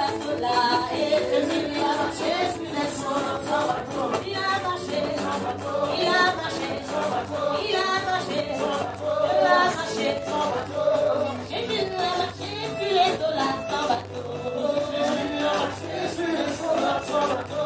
bateau là, et Jésus il a marché sur les eaux, son bateau. Il a marché, son bateau. Il a marché, son bateau. Il a marché, son bateau. Il a marché, son bateau. Jésus il a marché sur les eaux là, son bateau. Jésus il a marché sur les eaux là, son bateau.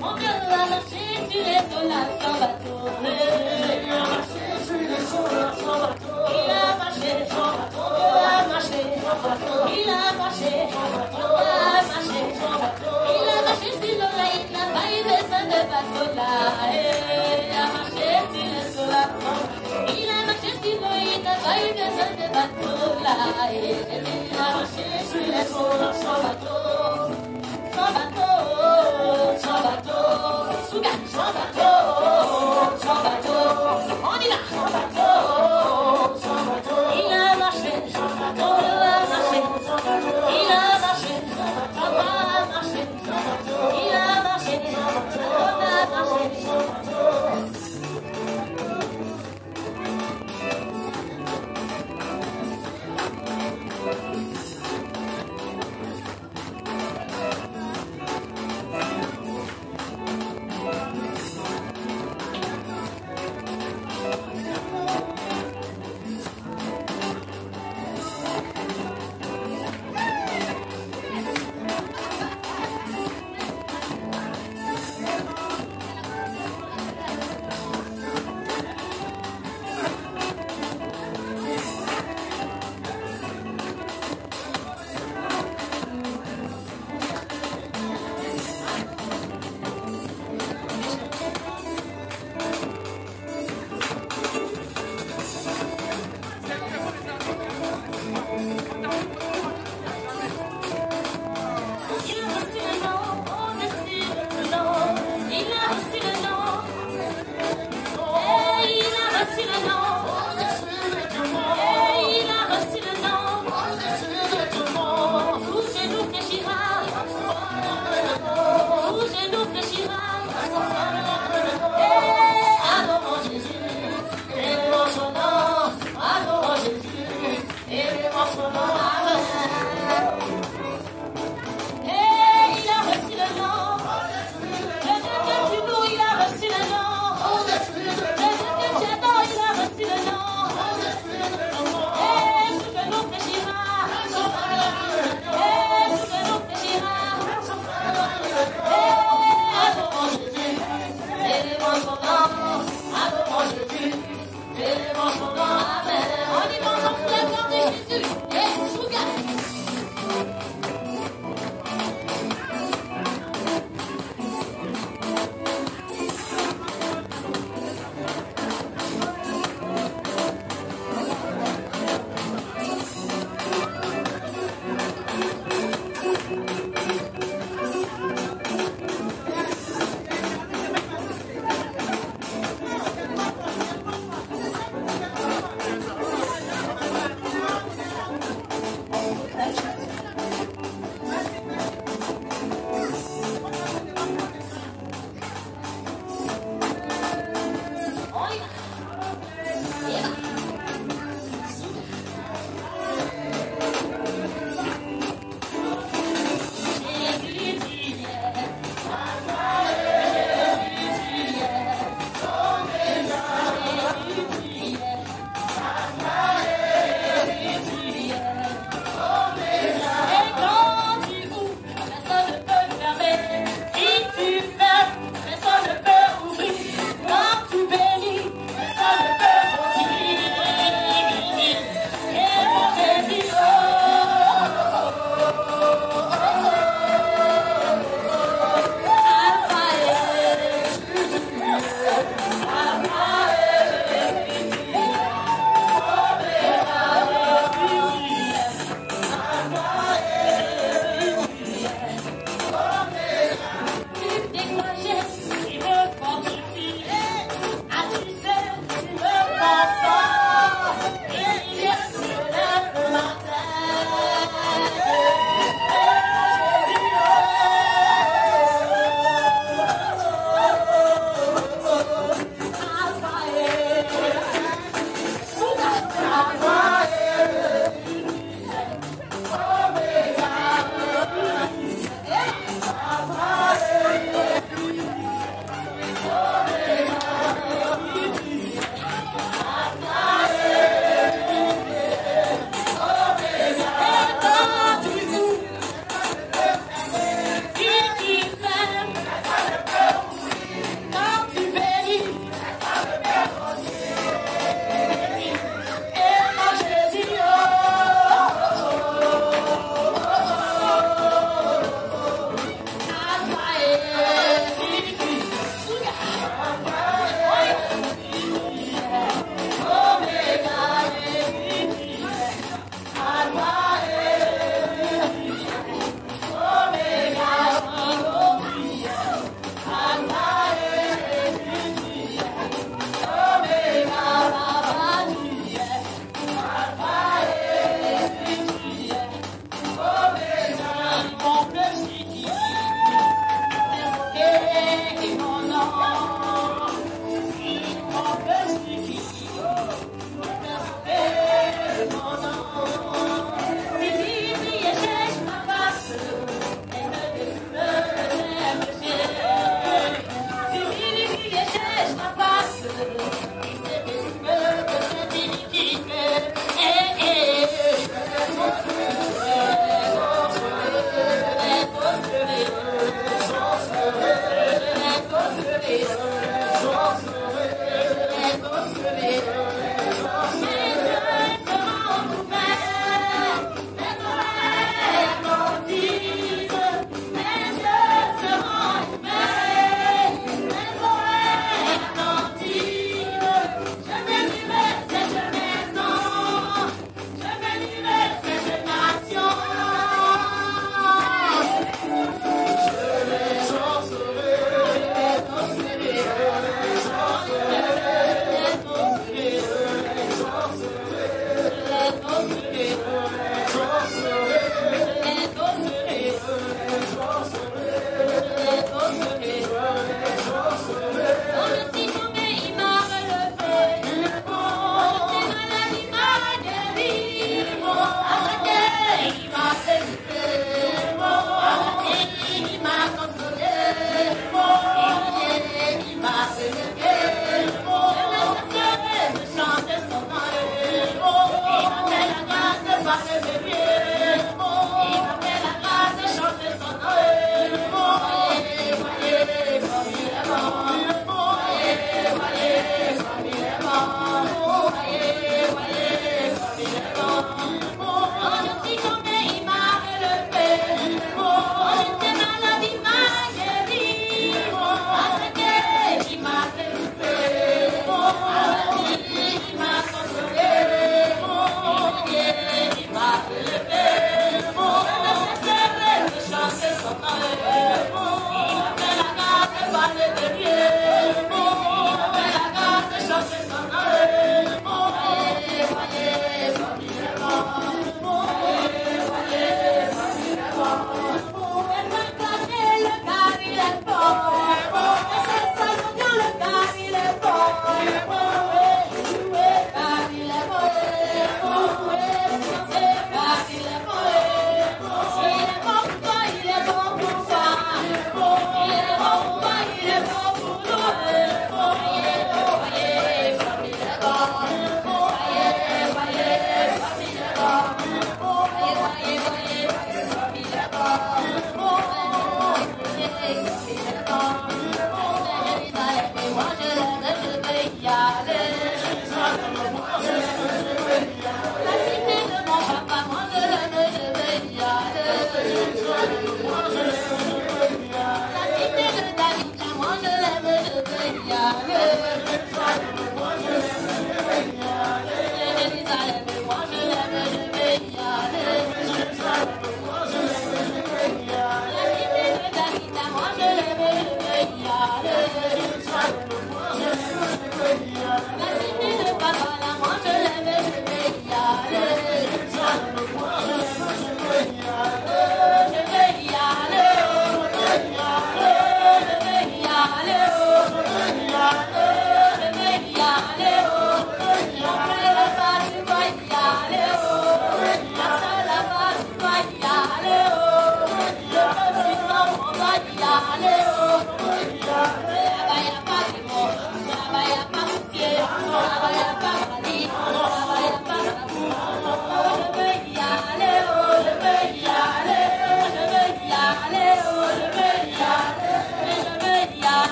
Mon Dieu a marché sur les eaux là, son bateau. Il a marché sur les eaux là, son bateau. Il a marché, son bateau. Il a marché, son bateau. Il a marché, son bateau. Il a marché, son bateau. Il a marché sur l'eau là, il n'a pas eu besoin de bateau là. Il a marché sur les eaux là, son bateau. Il a marché sur l'eau, il n'a pas eu besoin de bateau là. Il a marché sur les eaux là, son bateau. Son bateau, son bateau. Souga, son bateau, son bateau. On y va, son bateau, son bateau. Il a marché, son bateau, il a marché, son bateau. Il a marché, son bateau, il a marché, son bateau. Il a marché, son bateau, on a marché, son bateau.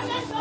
La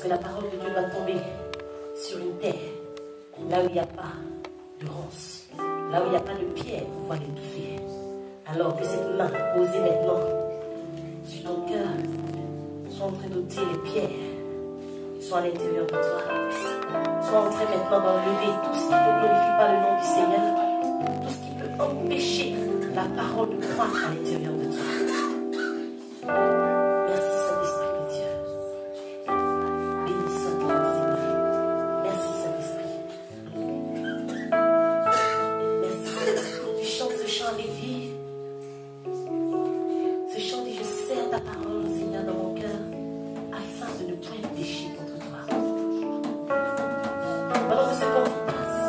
que la parole de Dieu doit tomber sur une terre, là où il n'y a pas de ronces, là où il n'y a pas de pierre pour pouvoir l'étouffer. Alors que cette main posée maintenant sur ton cœur soit en train d'ôter les pierres qui sont à l'intérieur de toi. Soit en train maintenant d'enlever tout ce qui ne glorifie pas le nom du Seigneur, tout ce qui peut empêcher la parole de croître à l'intérieur de toi. Merci Saint-Esprit de Dieu. Béni soit ton nom, Seigneur. Merci Saint-Esprit. Merci Saint-Esprit. Tu chantes ce chant avec vie. Ce chant dit: je sers ta parole, Seigneur, dans mon cœur, afin de ne point pécher contre toi. Pendant que ce temps passe,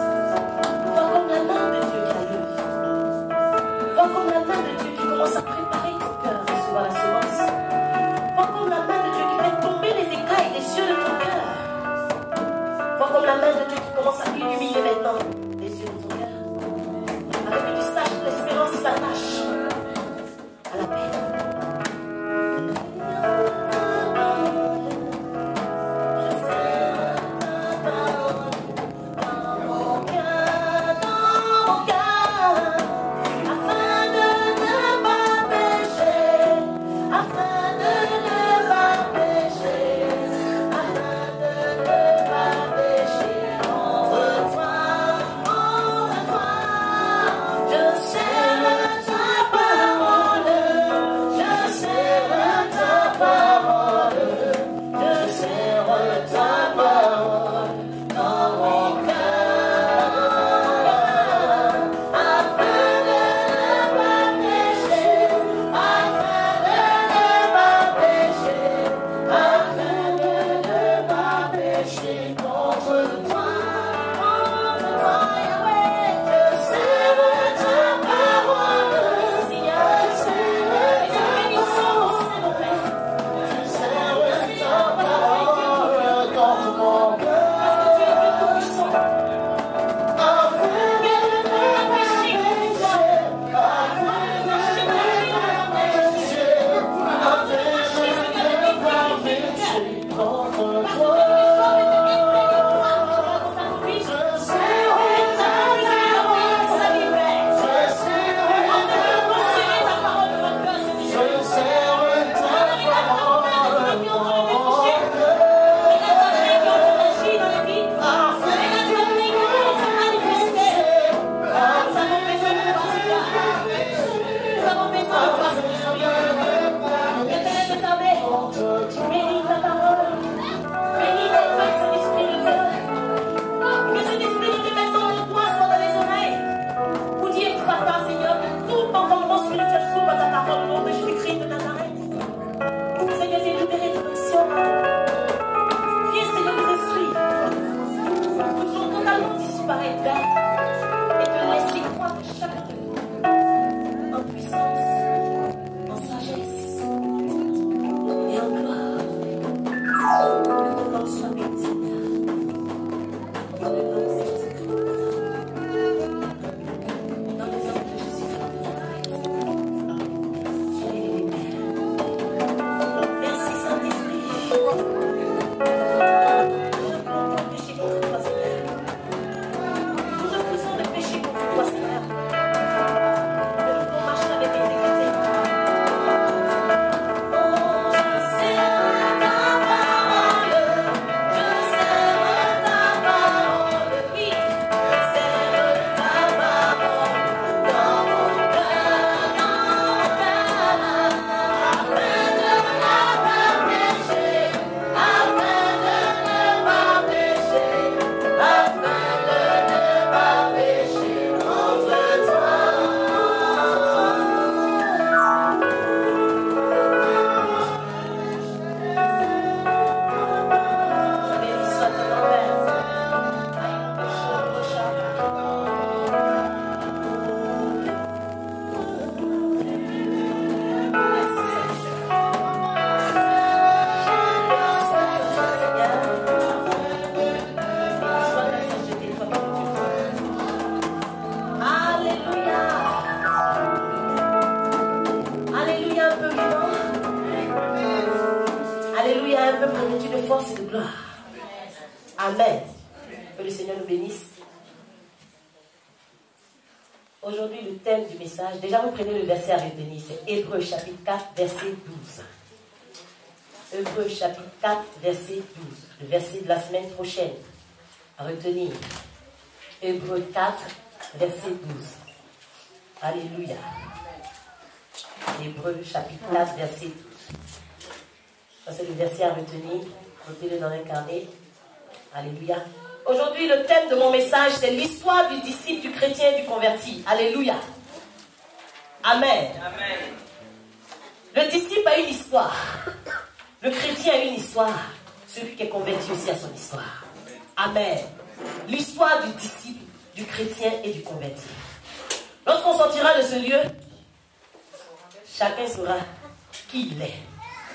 vois comme la main de Dieu qui a l'œuvre. Vois comme la main de Dieu qui commence à préparer ton cœur à recevoir la semence. Vois comme la main de Dieu qui fait tomber les écailles des yeux de ton cœur. Vois comme la main de Dieu qui commence à illuminer maintenant les yeux de ton cœur. Afin que tu saches que l'espérance s'attache à la paix. Alléluia, un peu revêtu de force et de gloire. Amen. Que le Seigneur nous bénisse. Aujourd'hui, le thème du message, déjà vous prenez le verset à retenir, c'est Hébreux chapitre 4, verset 12. Hébreux chapitre 4, verset 12. Le verset de la semaine prochaine à retenir. Hébreux 4, verset 12. Alléluia. Hébreux chapitre 4, verset 12. Ça, c'est le verset à retenir. Notez-le dans un carnet. Alléluia. Aujourd'hui, le thème de mon message, c'est l'histoire du disciple, du chrétien et du converti. Alléluia. Amen. Amen. Le disciple a une histoire. Le chrétien a une histoire. Celui qui est converti aussi a son histoire. Amen. L'histoire du disciple, du chrétien et du converti. Lorsqu'on sortira de ce lieu, chacun saura qui il est.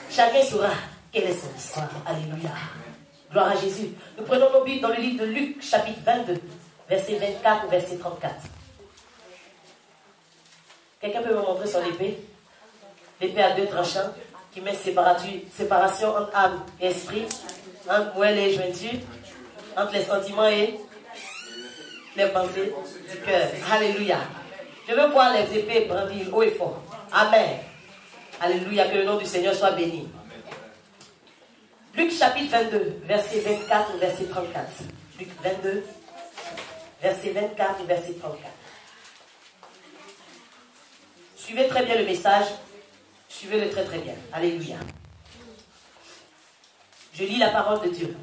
Chacun saura quelle est son histoire. Alléluia. Gloire à Jésus. Nous prenons nos Bibles dans le livre de Luc, chapitre 22, verset 24 ou verset 34. Quelqu'un peut me montrer son épée? L'épée à deux tranchants qui met séparation entre âme et esprit, entre moelle et jointure, entre les sentiments et les pensées du cœur. Alléluia. Je veux voir les épées brandir haut et fort. Amen. Alléluia. Que le nom du Seigneur soit béni. Luc chapitre 22, verset 24 ou verset 34. Luc 22, verset 24 ou verset 34. Suivez très bien le message. Suivez-le très très bien. Alléluia. Je lis la parole de Dieu.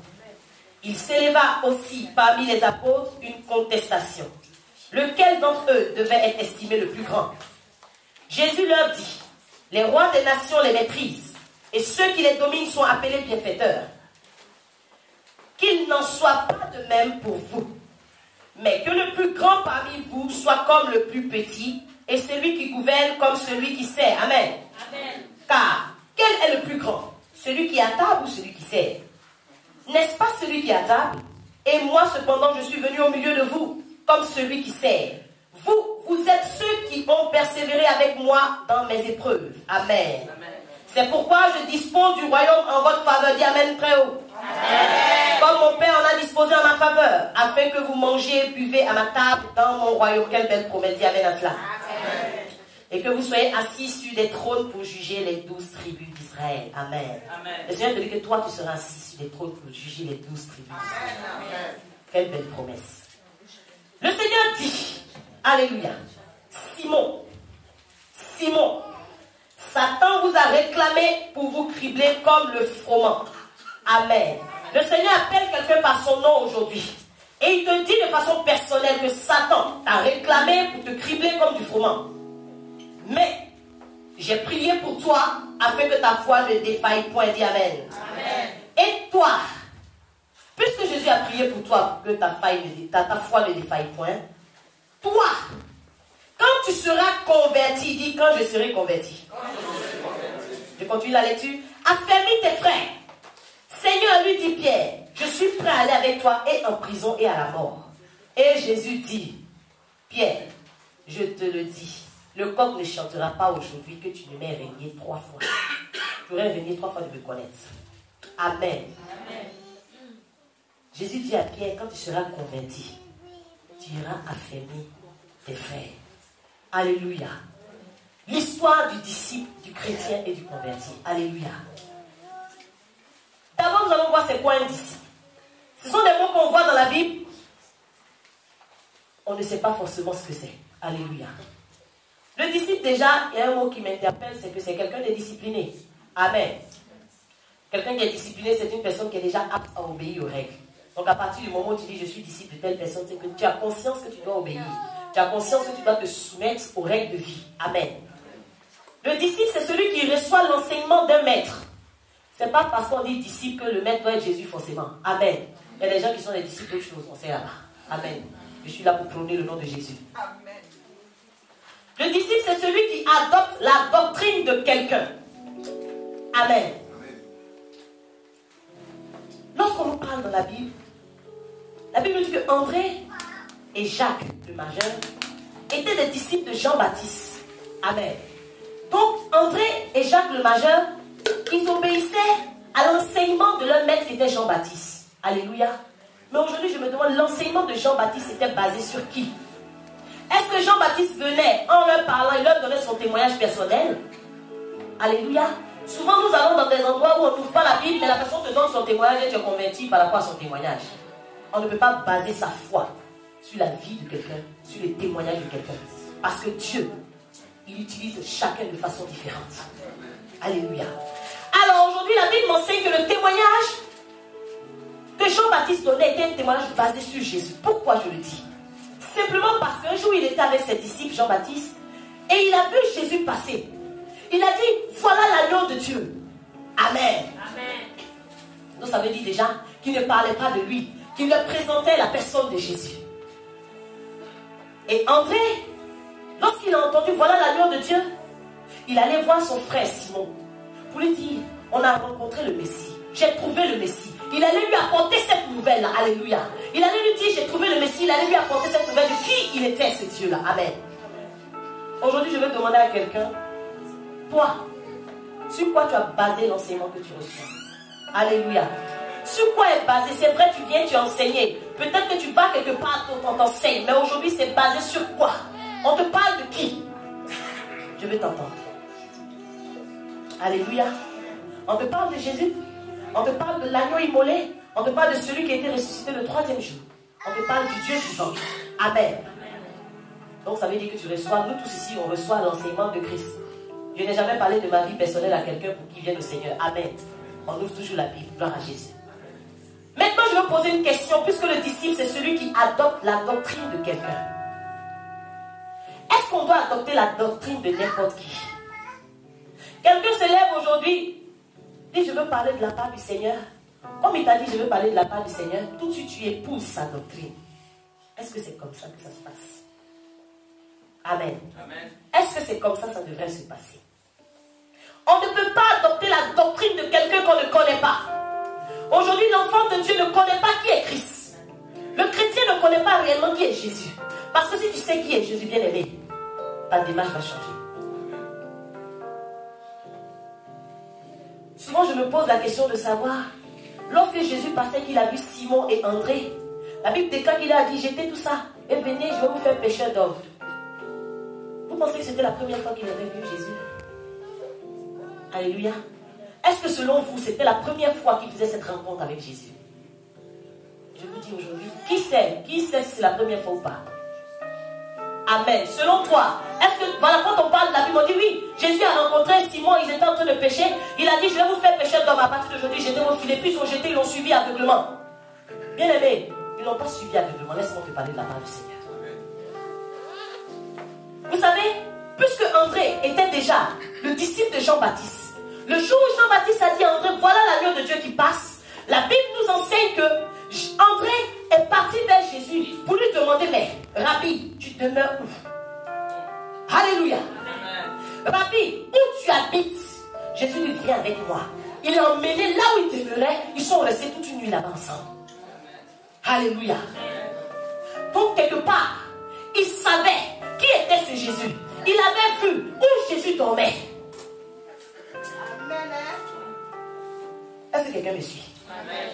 Il s'éleva aussi parmi les apôtres une contestation. Lequel d'entre eux devait être estimé le plus grand? Jésus leur dit, les rois des nations les méprisent, et ceux qui les dominent sont appelés bienfaiteurs. Qu'il n'en soit pas de même pour vous, mais que le plus grand parmi vous soit comme le plus petit, et celui qui gouverne comme celui qui sert. Amen. Amen. Car, quel est le plus grand? Celui qui est à table ou celui qui sert? N'est-ce pas celui qui est à table? Et moi cependant je suis venu au milieu de vous, comme celui qui sert. Vous êtes ceux qui ont persévéré avec moi dans mes épreuves. Amen. Amen. C'est pourquoi je dispose du royaume en votre faveur. Dis Amen très haut. Amen. Comme mon Père en a disposé en ma faveur, afin que vous mangiez et buvez à ma table dans mon royaume. Quelle belle promesse. Dis Amen à cela. Amen. Et que vous soyez assis sur des trônes pour juger les 12 tribus d'Israël. Amen. Amen. Le Seigneur te dit que toi tu seras assis sur des trônes pour juger les 12 tribus d'Israël. Quelle belle promesse. Le Seigneur dit, alléluia, Simon, Satan vous a réclamé pour vous cribler comme le froment. Amen. Le Seigneur appelle quelqu'un par son nom aujourd'hui. Et il te dit de façon personnelle que Satan t'a réclamé pour te cribler comme du froment. Mais, j'ai prié pour toi afin que ta foi ne défaille point. Dis Amen. Amen. Et toi, puisque Jésus a prié pour toi pour que ta foi ne défaille point, toi, quand tu seras converti, dis quand je serai converti. Je continue la lecture. Affermis tes frères. Seigneur, lui dit Pierre, je suis prêt à aller avec toi et en prison et à la mort. Et Jésus dit, Pierre, je te le dis, le coq ne chantera pas aujourd'hui que tu ne m'aies régné 3 fois. Tu aurais régné 3 fois de me connaître. Amen. Amen. Jésus dit à Pierre, quand tu seras converti, tu iras affermir tes frères. Alléluia. L'histoire du disciple, du chrétien et du converti. Alléluia. D'abord, nous allons voir c'est quoi un disciple. Ce sont des mots qu'on voit dans la Bible. On ne sait pas forcément ce que c'est. Alléluia. Le disciple, déjà, il y a un mot qui m'interpelle, c'est que c'est quelqu'un de discipliné. Amen. Quelqu'un qui est discipliné, c'est une personne qui est déjà apte à obéir aux règles. Donc à partir du moment où tu dis je suis disciple de telle personne, c'est que tu as conscience que tu dois obéir. Tu as conscience que tu dois te soumettre aux règles de vie. Amen. Le disciple, c'est celui qui reçoit l'enseignement d'un maître. C'est pas parce qu'on dit disciple que le maître doit être Jésus forcément. Amen. Il y a des gens qui sont des disciples d'autres choses. On sait là-bas. Amen. Je suis là pour prôner le nom de Jésus. Amen. Le disciple, c'est celui qui adopte la doctrine de quelqu'un. Amen. Lorsqu'on nous parle dans la Bible nous dit que André et Jacques, le majeur, étaient des disciples de Jean-Baptiste. Amen. Donc, André et Jacques, le majeur, ils obéissaient à l'enseignement de leur maître qui était Jean-Baptiste. Alléluia. Mais aujourd'hui, je me demande, l'enseignement de Jean-Baptiste était basé sur qui? Est-ce que Jean-Baptiste venait en leur parlant, il leur donnait son témoignage personnel? Alléluia. Souvent, nous allons dans des endroits où on n'ouvre pas la Bible, mais la personne te donne son témoignage et tu es converti par rapport à son témoignage. On ne peut pas baser sa foi sur la vie de quelqu'un, sur les témoignages de quelqu'un. Parce que Dieu, il utilise chacun de façon différente. Alléluia. Alors aujourd'hui, la Bible m'enseigne que le témoignage que Jean-Baptiste donnait était un témoignage basé sur Jésus. Pourquoi je le dis? Simplement parce qu'un jour, il était avec ses disciples, Jean-Baptiste, et il a vu Jésus passer. Il a dit, voilà l'agneau de Dieu. Amen. Amen. Donc ça veut dire déjà qu'il ne parlait pas de lui, qu'il leur présentait la personne de Jésus. Et André, lorsqu'il a entendu, voilà l'agneau de Dieu, il allait voir son frère Simon pour lui dire, on a rencontré le Messie, j'ai trouvé le Messie. Il allait lui apporter cette nouvelle-là, alléluia. Il allait lui dire, j'ai trouvé le Messie, il allait lui apporter cette nouvelle de qui il était, ce Dieu-là. Amen. Aujourd'hui, je vais demander à quelqu'un, toi, sur quoi tu as basé l'enseignement que tu reçois? Alléluia. Sur quoi est basé? C'est vrai, tu viens, tu as enseigné. Peut-être que tu vas quelque part, on t'enseigne. Mais aujourd'hui, c'est basé sur quoi? On te parle de qui? Je veux t'entendre. Alléluia. On te parle de Jésus. On te parle de l'agneau immolé. On te parle de celui qui a été ressuscité le 3e jour. On te parle du Dieu vivant. Amen. Donc ça veut dire que tu reçois, nous tous ici, on reçoit l'enseignement de Christ. Je n'ai jamais parlé de ma vie personnelle à quelqu'un pour qu'il vienne au Seigneur. Amen. On ouvre toujours la Bible. Gloire à Jésus. Maintenant, je vais poser une question, puisque le disciple, c'est celui qui adopte la doctrine de quelqu'un. Est-ce qu'on doit adopter la doctrine de n'importe qui? Quelqu'un se lève aujourd'hui, dit, je veux parler de la part du Seigneur. Comme il t'a dit, je veux parler de la part du Seigneur, tout de suite, tu épouses sa doctrine. Est-ce que c'est comme ça que ça se passe? Amen. Amen. Est-ce que c'est comme ça que ça devrait se passer? On ne peut pas adopter la doctrine de quelqu'un qu'on ne connaît pas. Aujourd'hui, l'enfant de Dieu ne connaît pas qui est Christ. Le chrétien ne connaît pas réellement qui est Jésus. Parce que si tu sais qui est Jésus, bien aimé, ta démarche va changer. Souvent, je me pose la question de savoir, lorsque Jésus passait, qu'il a vu Simon et André, la Bible déclare qu'il a dit, jetez tout ça et venez, je vais vous faire pécheur d'homme. Vous pensez que c'était la première fois qu'il avait vu Jésus? Alléluia. Est-ce que selon vous, c'était la première fois qu'il faisait cette rencontre avec Jésus? Je vous dis aujourd'hui, qui sait si c'est la première fois ou pas? Amen. Selon toi, est-ce que, voilà, quand on parle de la Bible, on dit oui, Jésus a rencontré Simon, ils étaient en train de pécher. Il a dit, je vais vous faire pécher d'homme à partir d'aujourd'hui, jetez vos filets. Puis ils ont jeté, ils l'ont suivi aveuglement. Bien aimé, ils n'ont pas suivi aveuglement. Laisse-moi te parler de la part du Seigneur. Vous savez, puisque André était déjà le disciple de Jean-Baptiste, le jour où Jean-Baptiste a dit à André, voilà l'agneau de Dieu qui passe, la Bible nous enseigne que André est parti vers Jésus pour lui demander, mais Rabbi, tu demeures où? Alléluia. Rabbi, où tu habites? Jésus lui vient avec moi. Il l'a emmené là où il demeurait. Ils sont restés toute une nuit là-bas ensemble. Alléluia. Donc quelque part, il savait qui était ce Jésus. Il avait vu où Jésus dormait. Est-ce que quelqu'un me suit? Amen.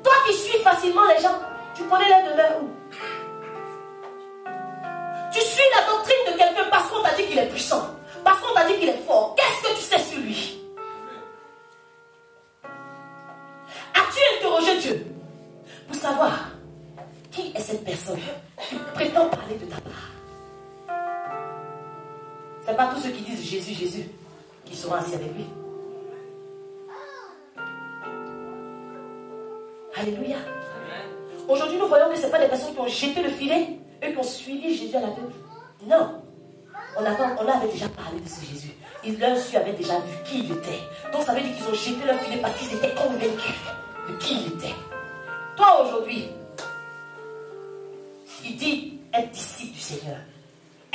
Toi qui suis facilement les gens, tu connais leur demeure où? Tu suis la doctrine de quelqu'un parce qu'on t'a dit qu'il est puissant, parce qu'on t'a dit qu'il est fort. Qu'est-ce que tu sais sur lui? As-tu interrogé Dieu pour savoir qui est cette personne qui prétend parler de ta part? Ce n'est pas tous ceux qui disent Jésus, Jésus qui seront assis avec lui. Alléluia. Aujourd'hui, nous voyons que ce n'est pas des personnes qui ont jeté le filet et qui ont suivi Jésus à la tête. Non. On avait déjà parlé de ce Jésus. L'un d'eux avait déjà vu qui il était. Donc ça veut dire qu'ils ont jeté leur filet parce qu'ils étaient convaincus de qui il était. Toi aujourd'hui, il dit être disciple du Seigneur.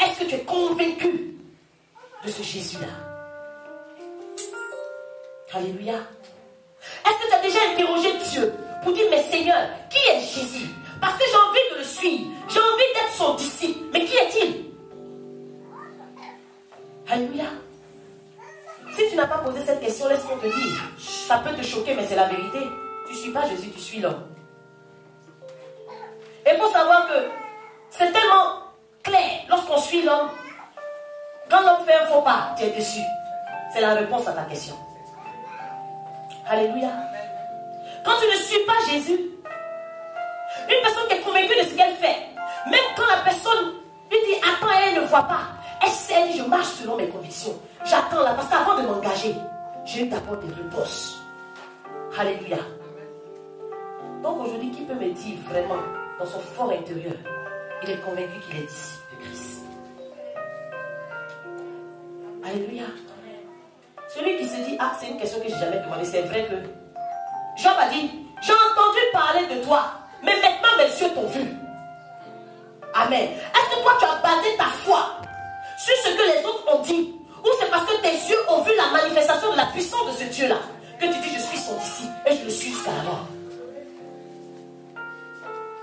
Est-ce que tu es convaincu de ce Jésus-là? Alléluia. Est-ce que tu as déjà interrogé Dieu pour dire, mais Seigneur, qui est Jésus? Parce que j'ai envie de le suivre. J'ai envie d'être son disciple. Mais qui est-il? Alléluia. Si tu n'as pas posé cette question, laisse-moi te dire. Ça peut te choquer, mais c'est la vérité. Tu ne suis pas Jésus, tu suis l'homme. Et il faut savoir que c'est tellement clair lorsqu'on suit l'homme. Quand l'homme fait un faux pas, tu es déçu. C'est la réponse à ta question. Alléluia. Quand tu ne suis pas Jésus, une personne qui est convaincue de ce qu'elle fait, même quand la personne lui dit attends, elle ne voit pas, elle dit je marche selon mes convictions. J'attends là, parce qu'avant de m'engager, je t'apporte des réponses. Alléluia. Donc aujourd'hui, qui peut me dire vraiment, dans son fort intérieur, il est convaincu qu'il est disciple de Christ? Alléluia. Celui qui se dit, ah, c'est une question que je n'ai jamais demandé, c'est vrai que Job a dit, j'ai entendu parler de toi, mais maintenant mes yeux t'ont vu. Amen. Est-ce que toi tu as basé ta foi sur ce que les autres ont dit, ou c'est parce que tes yeux ont vu la manifestation de la puissance de ce Dieu-là que tu dis je suis son disciple et je le suis jusqu'à la mort?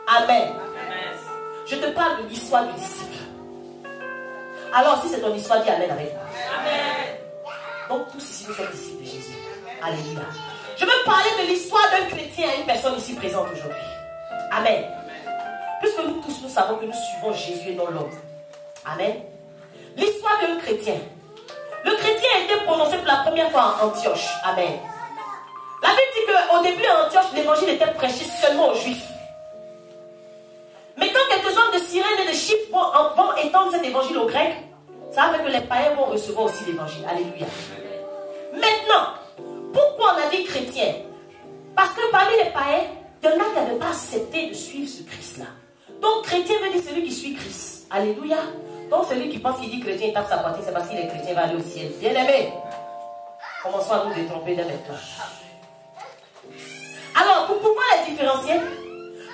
Amen. Amen. Je te parle de l'histoire du disciple. Alors si c'est ton histoire, dis Amen avec moi. Amen. Donc tous ici nous sommes disciples de Jésus. Alléluia. Je veux parler de l'histoire d'un chrétien à une personne ici présente aujourd'hui. Amen. Puisque nous tous nous savons que nous suivons Jésus et non l'homme. Amen. L'histoire d'un chrétien. Le chrétien a été prononcé pour la première fois en Antioche. Amen. La Bible dit qu'au début en Antioche, l'évangile était prêché seulement aux Juifs. Mais quand quelques hommes de Cyrène et de Chypre vont étendre cet évangile aux Grecs, ça veut que les païens vont recevoir aussi l'évangile. Alléluia. Maintenant, pourquoi on a dit chrétien? Parce que parmi les païens, il y en a qui n'avaient pas accepté de suivre ce Christ-là. Donc chrétien veut dire celui qui suit Christ. Alléluia. Donc celui qui pense qu'il dit chrétien, il tape sa poitrine, c'est parce qu'il est chrétien, il va aller au ciel. Bien aimé. Commençons à nous détromper dès maintenant. Alors, pour pouvoir les différencier,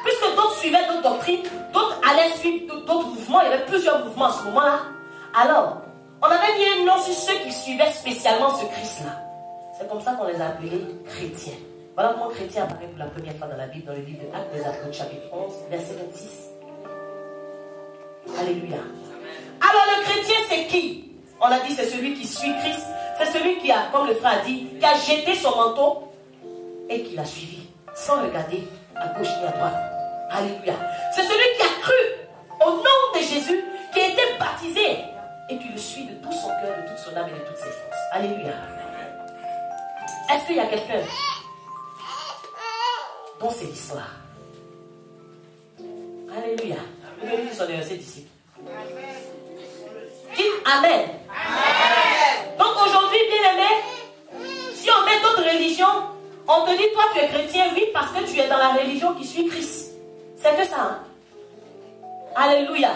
puisque d'autres suivaient d'autres doctrines, d'autres allaient suivre d'autres mouvements, il y avait plusieurs mouvements à ce moment-là. Alors, on avait mis un nom sur ceux qui suivaient spécialement ce Christ-là. C'est comme ça qu'on les a appelés chrétiens. Voilà comment chrétien apparaît pour la première fois dans la Bible, dans le livre de Actes des Apôtres, chapitre 11, verset 26. Alléluia. Alors le chrétien c'est qui? On a dit c'est celui qui suit Christ. C'est celui qui a, comme le frère a dit, qui a jeté son manteau et qui l'a suivi, sans regarder à gauche ni à droite. Alléluia. C'est celui qui a cru au nom de Jésus, qui a été baptisé et qui le suit de tout son cœur, de toute son âme et de toutes ses forces. Alléluia. Est-ce qu'il y a quelqu'un dont c'est l'histoire? Alléluia. Bienvenue sur ses disciples. Dites Amen. Amen. Donc aujourd'hui, bien aimé, si on met d'autres religions, on te dit toi tu es chrétien, oui, parce que tu es dans la religion qui suit Christ. C'est que ça. Hein? Alléluia.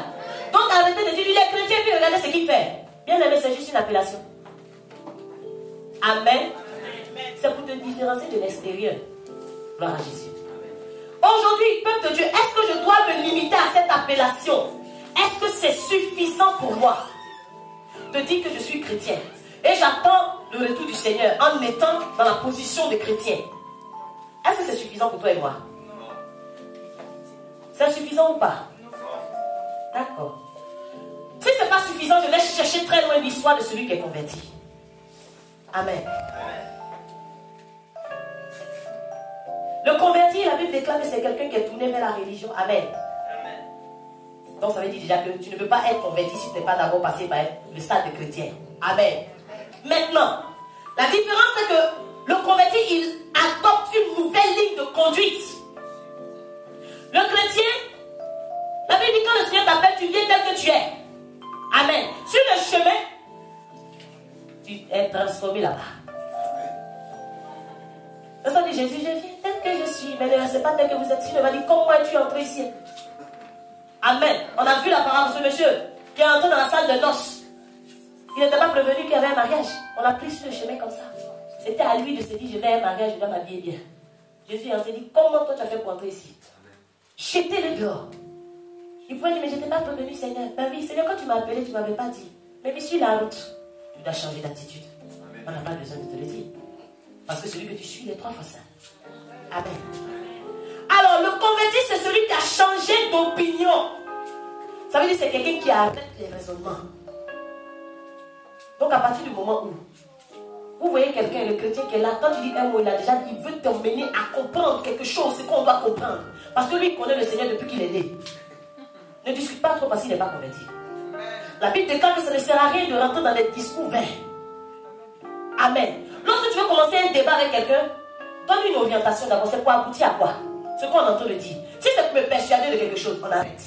Donc arrêtez de dire il est chrétien, puis regardez ce qu'il fait. Bien aimé, c'est juste une appellation. Amen. C'est pour te différencier de l'extérieur. Gloire à Jésus. Aujourd'hui, peuple de Dieu, est-ce que je dois me limiter à cette appellation? Est-ce que c'est suffisant pour moi de dire que je suis chrétien? Et j'attends le retour du Seigneur en étant dans la position de chrétien. Est-ce que c'est suffisant pour toi et moi? C'est suffisant ou pas? D'accord. Si ce n'est pas suffisant, je vais chercher très loin l'histoire de celui qui est converti. Amen. Le converti, la Bible déclare que c'est quelqu'un qui est tourné vers la religion. Amen. Donc ça veut dire déjà que tu ne peux pas être converti si tu n'es pas d'abord passé par le stade de chrétien. Amen. Maintenant, la différence c'est que le converti, il adopte une nouvelle ligne de conduite. Le chrétien, la Bible dit quand le Seigneur t'appelle, tu viens tel que tu es. Amen. Sur le chemin, tu es transformé là-bas. Ça dit Jésus, je viens tel que je suis, mais ne c'est pas tel que vous êtes. Il va dire comment es-tu entré ici? Amen. On a vu la parole de ce monsieur qui est entré dans la salle de noces. Il n'était pas prévenu qu'il y avait un mariage. On l'a pris sur le chemin comme ça. C'était à lui de se dire, je vais à un mariage, je dois m'habiller bien. Jésus est entré et dit, comment toi tu as fait pour entrer ici? Jetez-le dehors. Il pouvait dire, mais je n'étais pas prévenu, Seigneur. Ben oui, Seigneur, quand tu m'as appelé, tu ne m'avais pas dit. Mais sur la route, tu dois changer d'attitude. On n'a pas besoin de te le dire. Parce que celui que tu suis, il est 3 fois saint. Amen. Alors, le converti, c'est celui qui a changé d'opinion. Ça veut dire que c'est quelqu'un qui arrête les raisonnements. Donc, à partir du moment où Vous voyez quelqu'un, le chrétien qui est là, quand tu dis un mot, il veut t'emmener à comprendre quelque chose, ce qu'on doit comprendre. Parce que lui, il connaît le Seigneur depuis qu'il est né. Ne discute pas trop parce qu'il n'est pas converti. La Bible déclare que ça ne sert à rien de rentrer dans des discours vains. Amen. Lorsque tu veux commencer un débat avec quelqu'un, donne une orientation d'abord. C'est pour aboutir à quoi? Ce qu'on entend le dire. Si c'est pour me persuader de quelque chose, on arrête.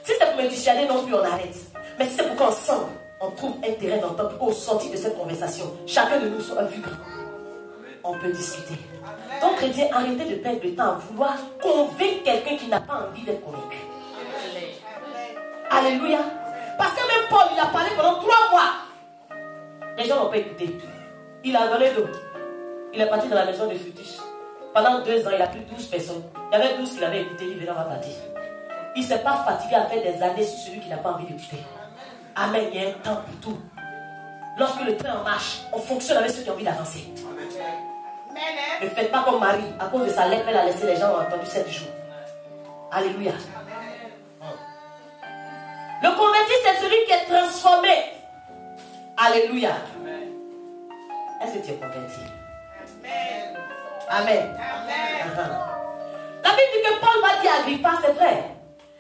Si c'est pour me dissuader non plus, on arrête. Mais si c'est pour qu'ensemble, on trouve intérêt d'entendre qu'au sortir de cette conversation, chacun de nous soit vu grand, on peut discuter. Donc, chrétien, arrêtez de perdre le temps à vouloir convaincre quelqu'un qui n'a pas envie d'être convaincu. Alléluia. Parce que même Paul, il a parlé pendant 3 mois. Les gens n'ont pas écouté. Il a donné l'eau. Il est parti dans la maison de Futus. Pendant 2 ans, il a pris 12 personnes. Il y avait 12 qui l'avaient écouté. Il venait à partir. Il ne s'est pas fatigué à faire des années sur celui qui n'a pas envie d'écouter. Amen. Il y a un temps pour tout. Lorsque le train en marche, on fonctionne avec ceux qui ont envie d'avancer. Ne faites pas comme Marie. À cause de sa lettre, elle a laissé les gens entendus 7 jours. Alléluia. Le converti, c'est celui qui est transformé. Alléluia. Est-ce que tu es converti? Amen. La Bible dit que Paul va dire à Agrippa, c'est vrai.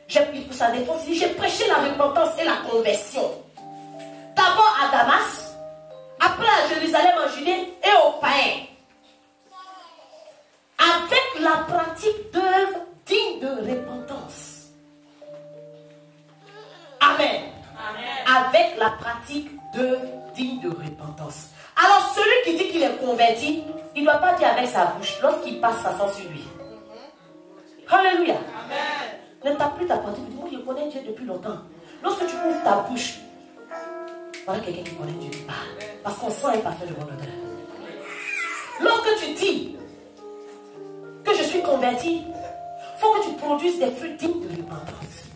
J'ai pris pour sa défense, il dit, j'ai prêché la repentance et la conversion. D'abord à Damas, après à Jérusalem en Judée et aux païens. Avec la pratique d'œuvres dignes de repentance. Amen. Avec la pratique d'œuvres dignes de repentance. Alors celui qui dit qu'il est converti, il ne doit pas dire avec sa bouche lorsqu'il passe sa sang sur lui. Alléluia. Ne tape plus ta pratique. Moi, je connais Dieu depuis longtemps. Lorsque tu ouvres ta bouche, voilà quelqu'un qui connaît Dieu qui parle. Parce qu'on sent un parfum de bon odeur. Lorsque tu dis que je suis converti, il faut que tu produises des fruits dignes de repentance.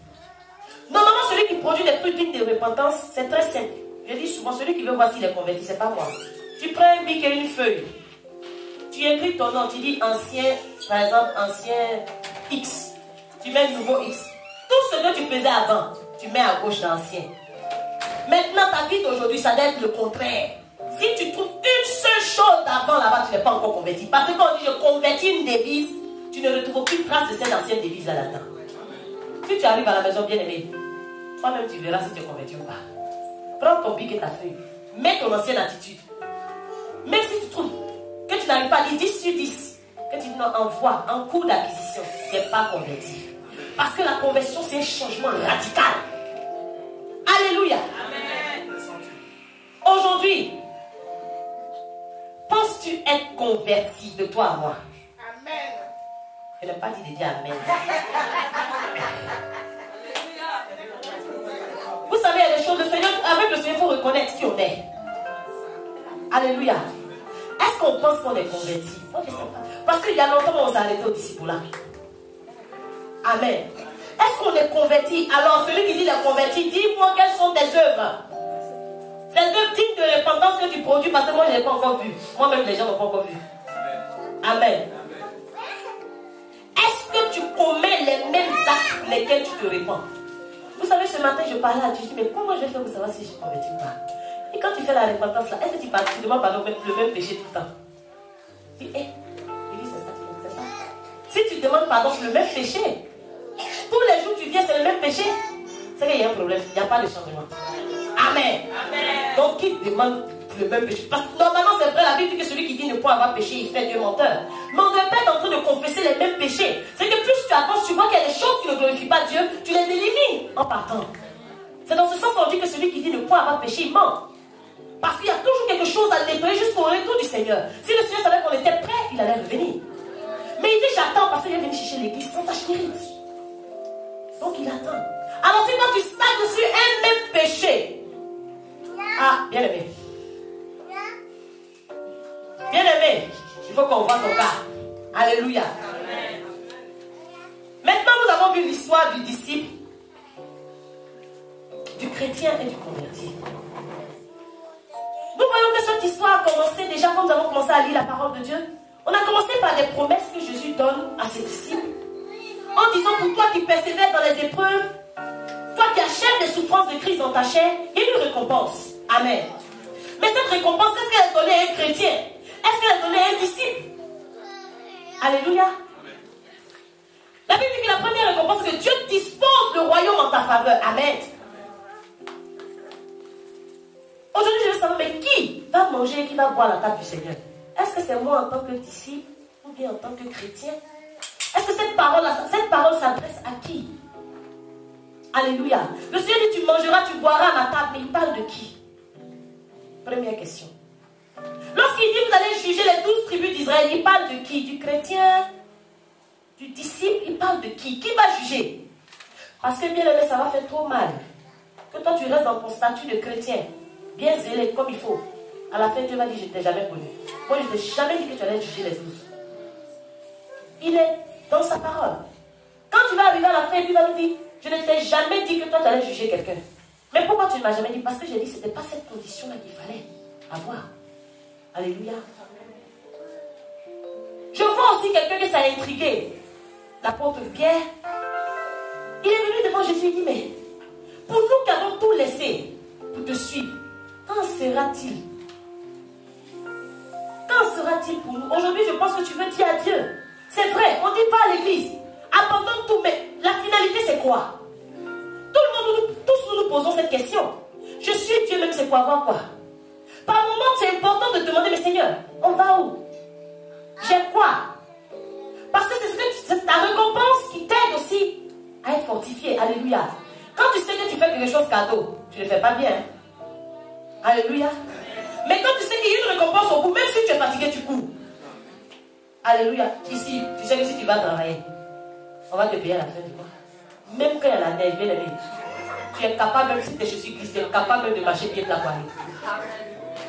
Normalement, celui qui produit des fruits dignes de repentance, c'est très simple. Je dis souvent, celui qui veut voir s'il est converti, c'est pas moi. Tu prends un bic et une feuille. Tu écris ton nom, tu dis ancien, par exemple, ancien X. Tu mets nouveau X. Tout ce que tu faisais avant, tu mets à gauche d'ancien. Maintenant, ta vie d'aujourd'hui, ça doit être le contraire. Si tu trouves une seule chose d'avant là-bas, tu n'es pas encore converti. Parce que quand on dit je convertis une devise, tu ne retrouves aucune trace de cette ancienne devise là-dedans. Si tu arrives à la maison bien aimée, toi-même tu verras si tu es converti ou pas. Prends ton bic et ta feuille. Mets ton ancienne attitude. Même si tu trouves que tu n'arrives pas à dire 10 sur 10, que tu envoies en cours d'acquisition, tu n'es pas converti. Parce que la conversion, c'est un changement radical. Alléluia. Amen. Aujourd'hui, penses-tu être converti de toi à moi? Amen. Je n'ai pas dit de dire Amen. Vous savez, il y a des choses, le Seigneur, avec le Seigneur, il faut reconnaître qui on est. Alléluia. Est-ce qu'on pense qu'on est converti? Moi, je ne sais pas. Parce qu'il y a longtemps, on s'est arrêté au disciple-là. Amen. Est-ce qu'on est converti? Alors, celui qui dit qu'il est converti, dis-moi quelles sont tes œuvres. Ces œuvres dignes de repentance que tu produis, parce que moi, je n'ai pas encore vu. Moi-même, les gens n'ont pas encore vu. Amen. Est-ce que tu commets les mêmes actes pour lesquels tu te répands? Vous savez, ce matin, je parlais à Dieu, je dis, mais comment je vais faire pour savoir si je suis converti ou pas? Et quand tu fais la repentance là, est-ce que tu demandes pardon le même péché tout le temps? Tu dis, il dit, c'est ça. Si tu demandes pardon pour le même péché, tous les jours tu viens, c'est le même péché, c'est qu'il y a un problème, il n'y a pas de changement. Amen. Amen. Donc, qui demande le même péché? Parce que normalement, c'est vrai, la Bible dit que celui qui dit ne pas avoir péché, il fait Dieu menteur. Mais on ne doit pas être en train de confesser les mêmes péchés. C'est que plus tu avances, tu vois qu'il y a des choses qui ne glorifient pas Dieu, tu les élimines en partant. C'est dans ce sens qu'on dit que celui qui dit ne pas avoir péché, il ment. Parce qu'il y a toujours quelque chose à nettoyer jusqu'au retour du Seigneur. Si le Seigneur savait qu'on était prêt, il allait revenir. Mais il dit j'attends parce qu'il est venu chercher l'église sans tache mérite. Donc il attend. Alors si quand tu stagnes sur un même péché, ah, bien aimé. Bien aimé, il faut qu'on voit ton cas. Alléluia. Amen. Maintenant nous avons vu l'histoire du disciple, du chrétien et du converti. Nous voyons que cette histoire a commencé déjà quand nous avons commencé à lire la parole de Dieu. On a commencé par des promesses que Jésus donne à ses disciples. En disant pour toi qui persévères dans les épreuves, toi qui achèves les souffrances de Christ dans ta chair, il y a une récompense. Amen. Mais cette récompense, est-ce qu'elle est donnée à un chrétien? Est-ce qu'elle est donnée à un disciple? Alléluia. La Bible dit que la première récompense, c'est que Dieu dispose le royaume en ta faveur. Amen. Aujourd'hui, je veux savoir, mais qui va manger et qui va boire à la table du Seigneur? Est-ce que c'est moi en tant que disciple ou bien en tant que chrétien? Est-ce que cette parole s'adresse à qui? Alléluia. Le Seigneur dit, tu mangeras, tu boiras à ma table. Mais il parle de qui? Première question. Lorsqu'il dit, vous allez juger les 12 tribus d'Israël, il parle de qui? Du chrétien? Du disciple? Il parle de qui? Qui va juger? Parce que bien aimé, ça va faire trop mal. Que toi, tu restes dans ton statut de chrétien, bien zélé, comme il faut. À la fin, Dieu va dire, je ne t'ai jamais connu. Moi, je ne t'ai jamais dit que tu allais juger les 12. Il est dans sa parole. Quand tu vas arriver à la fin, il va nous dire, je ne t'ai jamais dit que toi, tu allais juger quelqu'un. Mais pourquoi tu ne m'as jamais dit? Parce que j'ai dit, ce n'était pas cette condition-là qu'il fallait avoir. Alléluia. Je vois aussi quelqu'un qui s'est intrigué. L'apôtre Pierre, il est venu devant Jésus et dit, mais pour nous qui avons tout laissé pour te suivre, quand sera-t-il? Quand sera-t-il pour nous? Aujourd'hui, je pense que tu veux dire à Dieu. C'est vrai, on dit pas à l'église, abandonne tout, mais la finalité c'est quoi? Tous nous posons cette question. Je suis Dieu, même c'est pour avoir quoi? Par moment, c'est important de demander, mais Seigneur, on va où? J'ai quoi? Parce que c'est ta récompense qui t'aide aussi à être fortifié. Alléluia. Quand tu sais que tu fais quelque chose cadeau, tu ne le fais pas bien. Alléluia. Mais quand tu sais qu'il y a une récompense au bout, même si tu es fatigué, tu cours. Alléluia. Ici, tu sais que si tu vas travailler, on va te payer à la fin du mois. Même quand il y a la neige, bien aimé, tu es capable, même si tes chaussures glissent, tu es capable de marcher pied plat.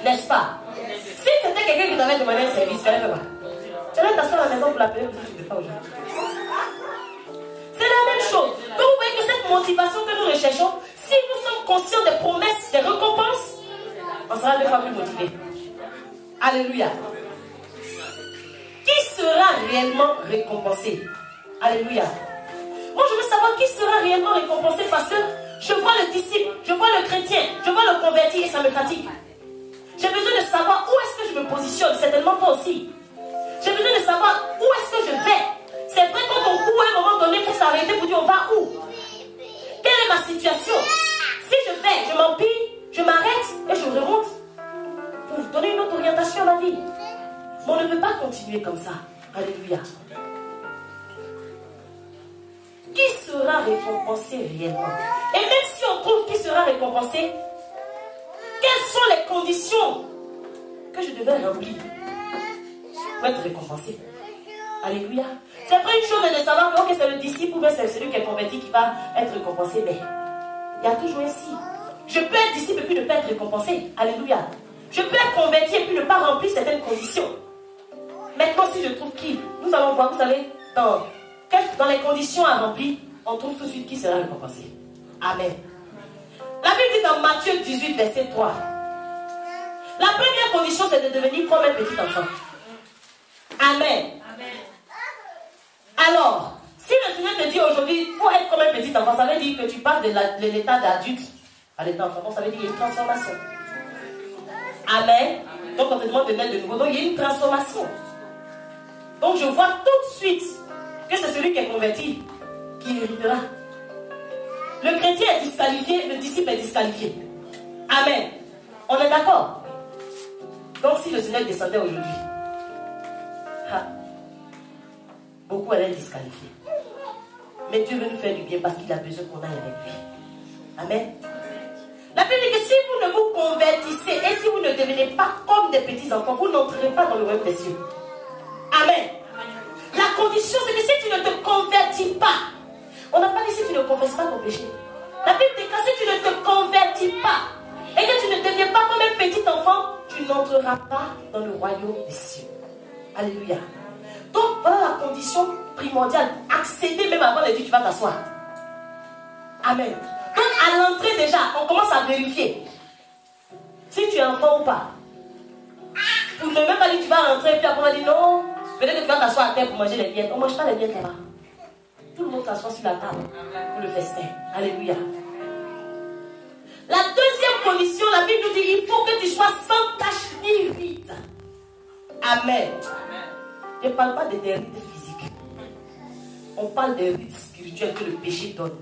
N'est-ce pas? Si c'était quelqu'un qui t'avait demandé un service, tu allais faire quoi? Tu allais t'asseoir à la maison pour la payer, tu ne fais pas aujourd'hui. C'est la même chose. Donc vous voyez que cette motivation que nous recherchons, si nous sommes conscients des promesses, des récompenses, on sera deux fois plus motivés. Alléluia. Qui sera réellement récompensé? Alléluia. Moi je veux savoir qui sera réellement récompensé parce que je vois le disciple, je vois le chrétien, je vois le converti et ça me fatigue. J'ai besoin de savoir où est-ce que je me positionne, certainement toi aussi. J'ai besoin de savoir où est-ce que je vais. C'est vrai quand on court à un moment donné, il faut s'arrêter pour dire on va où? Quelle est ma situation? Si je vais, je m'empile, je m'arrête et je remonte pour vous donner une autre orientation à la vie. Mais on ne peut pas continuer comme ça. Alléluia. Qui sera récompensé réellement? Et même si on trouve qui sera récompensé, quelles sont les conditions que je devais remplir pour être récompensé? Alléluia. C'est vrai une chose de savoir que c'est le disciple ou bien c'est celui qui est converti qui va être récompensé, mais il y a toujours un si. Je peux être disciple et puis ne pas être récompensé. Alléluia. Je peux être converti et puis ne pas remplir certaines conditions. Maintenant, si je trouve qui, nous allons voir, vous savez, dans les conditions à remplir, on trouve tout de suite qui sera récompensé. Amen. La Bible dit dans Matthieu 18, verset 3. La première condition, c'est de devenir comme un petit enfant. Amen. Alors, si le Seigneur te dit aujourd'hui, il faut être comme un petit enfant, ça veut dire que tu passes de l'état d'adulte à l'état enfant. Ça veut dire qu'il y a une transformation. Amen. Donc on te demande de naître de nouveau. Donc il y a une transformation. Donc je vois tout de suite que c'est celui qui est converti qui héritera. Le chrétien est disqualifié, le disciple est disqualifié. Amen. On est d'accord? Donc si le Seigneur descendait aujourd'hui, beaucoup allaient disqualifier. Mais Dieu veut nous faire du bien parce qu'il a besoin qu'on aille avec lui. Amen. La Bible dit que si vous ne vous convertissez et si vous ne devenez pas comme des petits enfants, vous n'entrerez pas dans le royaume des cieux. Amen. La condition, c'est que si tu ne te convertis pas, on n'a pas dit si tu ne confesses pas ton péché. La Bible dit que si tu ne te convertis pas et que tu ne deviens pas comme un petit enfant, tu n'entreras pas dans le royaume des cieux. Alléluia. Donc voilà la condition primordiale pour accéder même avant de dire tu vas t'asseoir. Amen. Donc à l'entrée déjà, on commence à vérifier si tu es enfant ou pas. Pour ne même pas dire tu vas rentrer, puis après on va dire non, peut-être que tu vas t'asseoir à terre pour manger les miettes. On ne mange pas les miettes là-bas. Tout le monde s'assoit sur la table pour le festin. Alléluia. La deuxième condition, la Bible nous dit il faut que tu sois sans Amen. Je ne parle pas de des rides physiques. On parle des rides spirituels que le péché donne.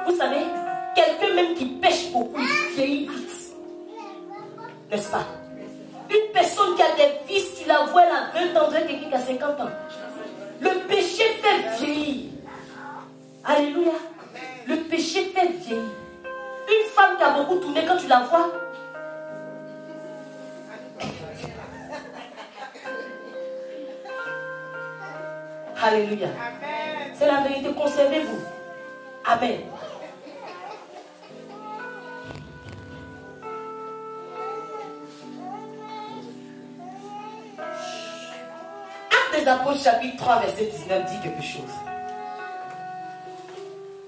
Vous savez, quelqu'un même qui pêche beaucoup, il vieillit vite. N'est-ce pas? Une personne qui a des vices, tu la vois, elle a 20 ans, quelqu'un qui a 50 ans. Le péché fait vieillir. Alléluia. Le péché fait vieillir. Une femme qui a beaucoup tourné, quand tu la vois, alléluia. C'est la vérité, conservez-vous. Amen. Actes des Apôtres chapitre 3 verset 19 dit quelque chose.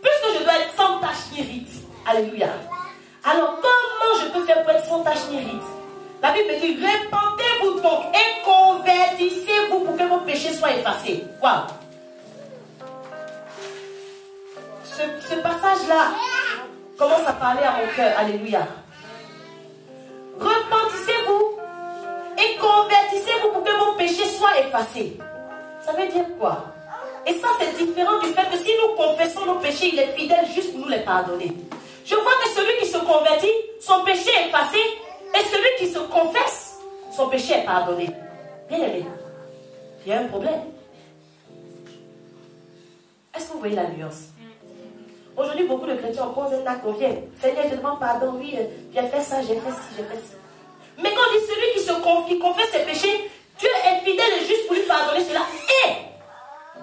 Puisque je dois être sans tache ni ride. Alléluia. Alors comment je peux faire pour être sans tache ni ride? La Bible dit, répentez-vous donc et convertissez-vous pour que vos péchés soient effacés. Waouh. Ce passage-là commence à parler à mon cœur. Alléluia. Repentissez-vous et convertissez-vous pour que vos péchés soient effacés. Ça veut dire quoi? Et ça, c'est différent du fait que si nous confessons nos péchés, il est fidèle juste pour nous les pardonner. Je vois que celui qui se convertit, son péché est effacé, et celui qui se confesse, son péché est pardonné. Bien aimé, il y a un problème. Est-ce que vous voyez la nuance? Aujourd'hui, beaucoup de chrétiens posent un acte, on vient. Seigneur, je demande pardon, oui, j'ai fait ça, j'ai fait ci, j'ai fait ça. Mais quand on dit celui qui se confie, confesse ses péchés, Dieu est fidèle et juste pour lui pardonner cela et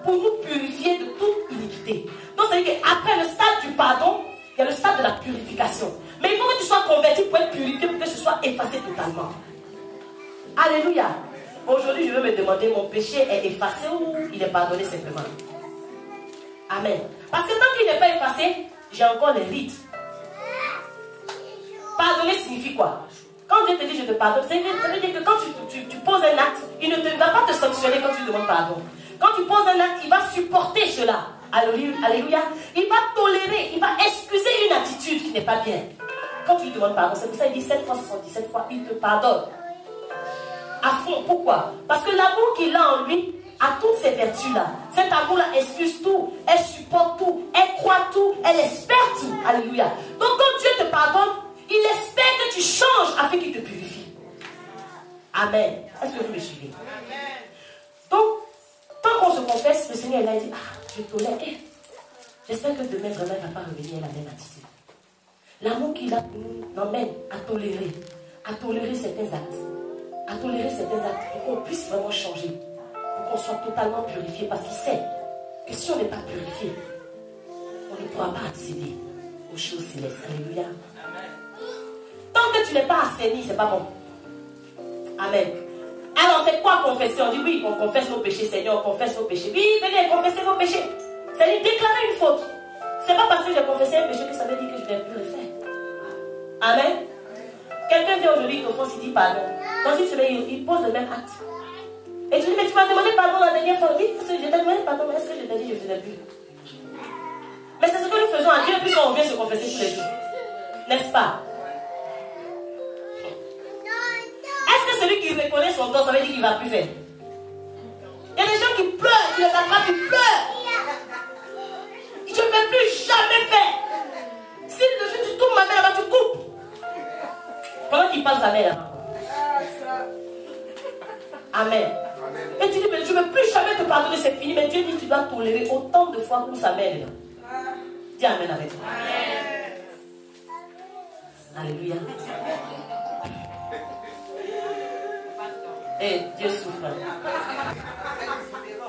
pour nous purifier de toute iniquité. Donc, ça veut dire qu'après le stade du pardon, il y a le stade de la purification. Mais il faut que tu sois converti pour être purifié, pour que ce soit effacé totalement. Alléluia. Aujourd'hui, je veux me demander, mon péché est effacé ou il est pardonné simplement? Amen. Parce que tant qu'il n'est pas effacé, j'ai encore les rides. Pardonner signifie quoi? Quand Dieu te dit je te pardonne, ça veut dire que quand tu poses un acte, il ne va pas te sanctionner quand tu demandes pardon. Quand tu poses un acte, il va supporter cela. Alléluia. Il va tolérer, il va excuser une attitude qui n'est pas bien. Quand tu lui demandes pardon, c'est pour ça qu'il dit 7 fois, 77 fois, il te pardonne. À fond. Pourquoi? Parce que l'amour qu'il a en lui a toutes ces vertus-là. Cet amour-là excuse tout, elle supporte tout, elle croit tout, elle espère tout. Alléluia. Donc quand Dieu te pardonne, il espère que tu changes afin qu'il te purifie. Amen. Est-ce que vous me suivez? Donc, tant qu'on se confesse, le Seigneur il a dit, je tolère. J'espère que demain, vraiment, il ne va pas revenir à la même attitude. L'amour qu'il a nous emmène à tolérer certains actes, pour qu'on puisse vraiment changer, pour qu'on soit totalement purifié, parce qu'il sait que si on n'est pas purifié, on ne pourra pas accéder aux choses célestes. Alléluia. Tant que tu n'es pas assaini, c'est pas bon. Amen. Alors c'est quoi confesser? On dit oui, on confesse nos péchés, Seigneur, on confesse nos péchés. Oui, venez, confessez vos péchés. C'est-à-dire déclarer une faute. C'est pas parce que j'ai confessé un péché que ça veut dire que je ne vais plus le faire. Amen. Quelqu'un vient aujourd'hui, il t'offense, il dit pardon. Dans une semaine, il pose le même acte. Et tu dis, mais tu m'as demandé pardon la dernière fois. Oui, parce que je t'ai demandé pardon, mais est-ce que je t'ai dit que je ne faisais plus? Mais c'est ce que nous faisons à Dieu puisqu'on vient se confesser tous les jours. N'est-ce pas? Est-ce que celui qui reconnaît son tort, ça veut dire qu'il ne va plus faire? Il y a des gens qui pleurent, qui les attrapent, ils pleurent. Je ne vais plus jamais faire. Si le jour tu tournes ma mère là-bas, tu coupes. Pendant qu'il parle sa mère là. Amen. Et tu dis, mais je ne veux plus jamais te pardonner, c'est fini. Mais Dieu dit, tu dois tolérer autant de fois pour sa mère là. Dis Amen avec moi. Alléluia. Et Dieu souffre.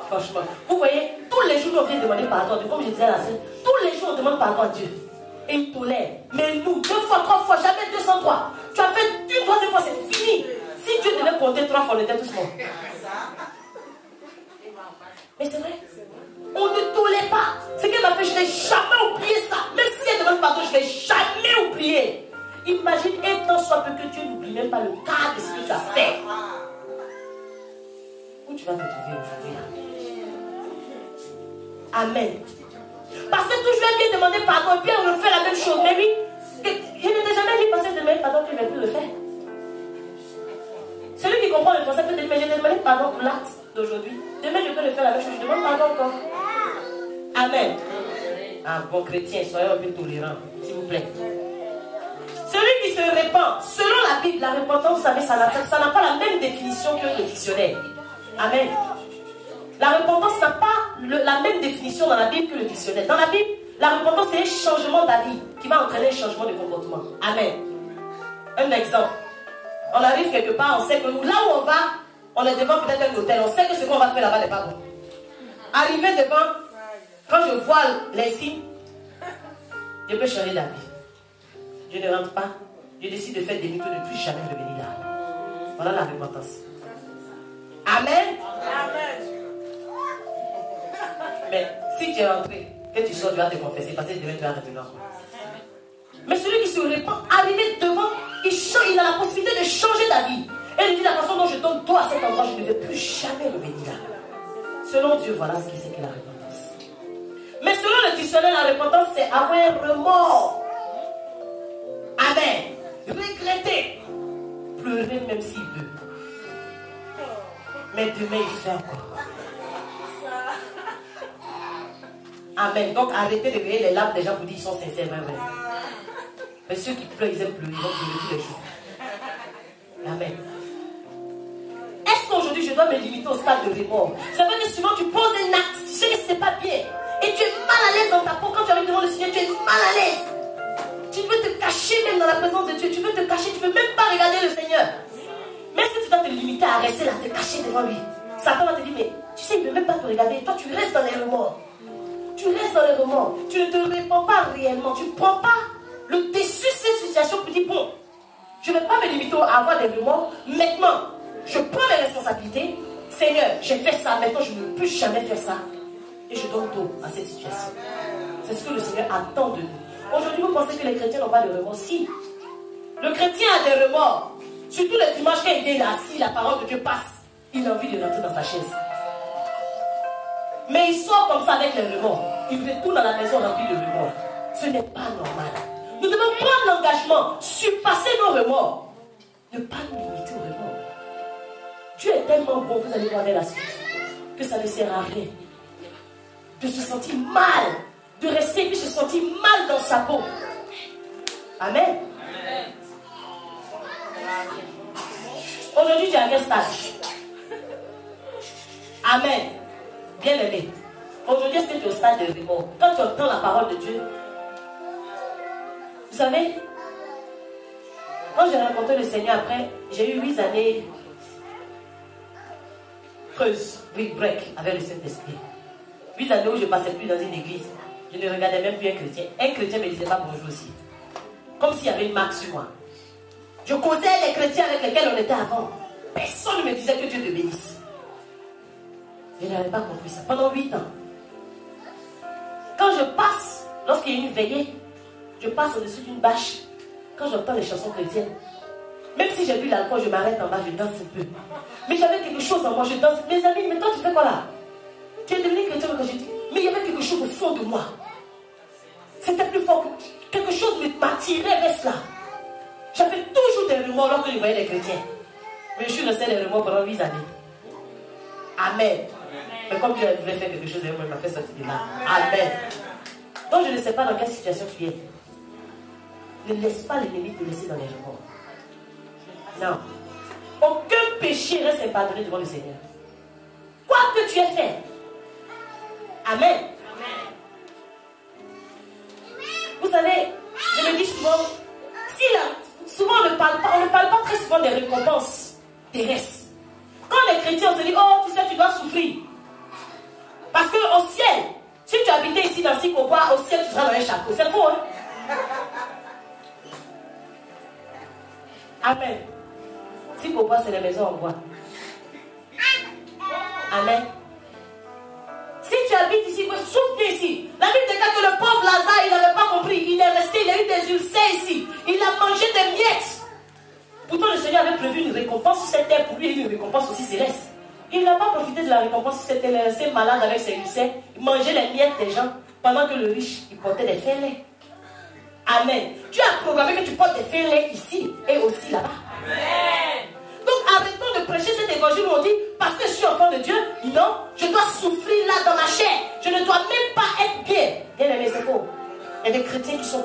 Franchement. Vous voyez, tous les jours, on vient demander pardon. Comme je disais à la semaine, tous les jours, on demande pardon à Dieu. Et il tolère. Mais nous, 2 fois, 3 fois, jamais 203. Tu as fait une 3e fois, c'est fini. Si Dieu devait compter 3 fois, on était tous morts. Mais c'est vrai. On ne tolère pas. Ce qu'elle m'a fait, je n'ai jamais oublié ça. Même si elle demande pardon, je ne l'ai jamais oublié. Imagine un temps soit peu que Dieu n'oublie même pas le cas de ce que tu as fait. Où tu vas te trouver aujourd'hui? Amen. Parce que toujours elle vient demander pardon et puis on refait la même chose. Mais oui, je ne t'ai jamais dit parce que je demande pardon que je ne vais plus le faire. Celui qui qui comprend le français peut te dire, mais j'ai demandé pardon pour l'acte d'aujourd'hui. Demain, je peux le faire la même chose. Je demande pardon encore. Amen. Ah, bon chrétien, soyez un peu tolérants, s'il vous plaît. Celui qui se répand, selon la Bible, la repentance, vous savez, ça n'a pas la même définition que le dictionnaire. Amen. La repentance n'a pas la même définition dans la Bible que le dictionnaire. Dans la Bible, la repentance, c'est un changement d'avis qui va entraîner un changement de comportement. Amen. Un exemple. On arrive quelque part, on sait que là où on va, on est devant peut-être un hôtel. On sait que ce qu'on va faire là-bas n'est pas bon. Arrivé devant, quand je vois les signes, je peux changer d'avis. Je ne rentre pas. Je décide de faire demi-tour, de ne plus jamais revenir là. Voilà la repentance. Amen. Amen. Mais si tu es rentré, que tu sors, tu vas te confesser parce que demain tu vas revenir. Mais celui qui se répand, arrivé devant, il a la possibilité de changer d'avis. Et il dit la façon dont je donne toi à cet endroit, je ne vais plus jamais revenir là. Selon Dieu, voilà ce que c'est que la repentance. Mais selon le dictionnaire, la repentance, c'est avoir un remords. Amen. Regretter. Pleurer même s'il veut. Mais demain, il fait encore. Amen. Donc arrêtez de veiller les larmes des gens pour dire qu'ils sont sincères. Mais ceux qui pleurent, ils aiment pleurer. Ils vont pleurer tous les jours. Amen. Est-ce qu'aujourd'hui je dois me limiter au stade de remords? Ça veut dire que souvent tu poses un acte, tu sais que ce n'est pas bien. Et tu es mal à l'aise dans ta peau. Quand tu arrives devant le Seigneur, tu es mal à l'aise. Tu veux te cacher même dans la présence de Dieu. Tu veux te cacher, tu ne veux même pas regarder le Seigneur. Même si tu dois te limiter à rester là, te cacher devant lui. Satan va te dire, mais tu sais, il ne veut même pas te regarder. Toi, tu restes dans les remords. Tu restes dans les remords. Tu ne te réponds pas réellement. Tu ne prends pas le dessus de cette situation pour dire, bon, je ne vais pas me limiter à avoir des remords. Maintenant, je prends mes responsabilités. Seigneur, j'ai fait ça. Maintenant, je ne veux plus jamais faire ça. Et je donne dos à cette situation. C'est ce que le Seigneur attend de nous. Aujourd'hui, vous pensez que les chrétiens n'ont pas de remords? Si. Le chrétien a des remords. Surtout le dimanche, quand il est là, si la parole de Dieu passe, il a envie de rentrer dans sa chaise. Mais il sort comme ça avec les remords. Il retourne à la maison rempli de remords. Ce n'est pas normal. Nous devons prendre l'engagement, surpasser nos remords. Ne pas nous limiter aux remords. Dieu est tellement bon, vous allez voir la suite, que ça ne sert à rien de se sentir mal, de rester puis se sentir mal dans sa peau. Amen. Aujourd'hui, tu es à quel stage? Amen. Bien aimé. Aujourd'hui, c'est au stade de remords. Quand tu entends la parole de Dieu, vous savez, quand j'ai rencontré le Seigneur après, j'ai eu 8 années creuses, oui, break, avec le Saint-Esprit. 8 années où je ne passais plus dans une église. Je ne regardais même plus un chrétien. Un chrétien ne me disait pas bonjour aussi. Comme s'il y avait une marque sur moi. Je causais les chrétiens avec lesquels on était avant. Personne ne me disait que Dieu te bénisse. Je n'avais pas compris ça. Pendant 8 ans. Quand je passe, lorsqu'il y a une veillée, je passe au-dessus d'une bâche. Quand j'entends les chansons chrétiennes, même si j'ai bu l'alcool, je m'arrête en bas, je danse un peu. Mais j'avais quelque chose en moi, je danse. Mes amis, mais toi tu fais quoi là? Tu es devenu chrétien quand j'ai dit. Mais il y avait quelque chose au fond de moi. C'était plus fort que quelque chose m'attirait vers cela. J'avais toujours des remords lorsque je voyais les chrétiens. Mais je suis resté des remords pendant 8 années. Amen. Mais comme Dieu voulait faire quelque chose, il m'a fait sortir de là. Amen. Donc je ne sais pas dans quelle situation tu es. Ne laisse pas l'ennemi te laisser dans les remords. Non. Aucun péché reste impardonné devant le Seigneur. Quoi que tu aies fait. Amen. Vous savez, je me dis souvent, souvent on ne parle pas très souvent des récompenses terrestres. Quand les chrétiens se disent, oh tu sais tu dois souffrir. Parce qu'au ciel, si tu habitais ici dans Sikobois, au ciel tu seras dans un château. C'est faux, hein? Amen. Sikobois c'est les maisons en bois. Amen. Si tu habites ici, il faut souffrir ici. La Bible déclare que le pauvre Lazare, il n'avait pas compris. Il est resté, il a eu des ulcères ici. Il a mangé des miettes. Pourtant, le Seigneur avait prévu une récompense sur cette terre pour lui et une récompense aussi céleste. Il n'a pas profité de la récompense sur cette terre. Il est resté malade avec ses ulcères. Il mangeait les miettes des gens pendant que le riche, il portait des fêlés. Amen. Dieu a programmé que tu portes des fêlés ici et aussi là-bas. Amen. Donc arrêtons de prêcher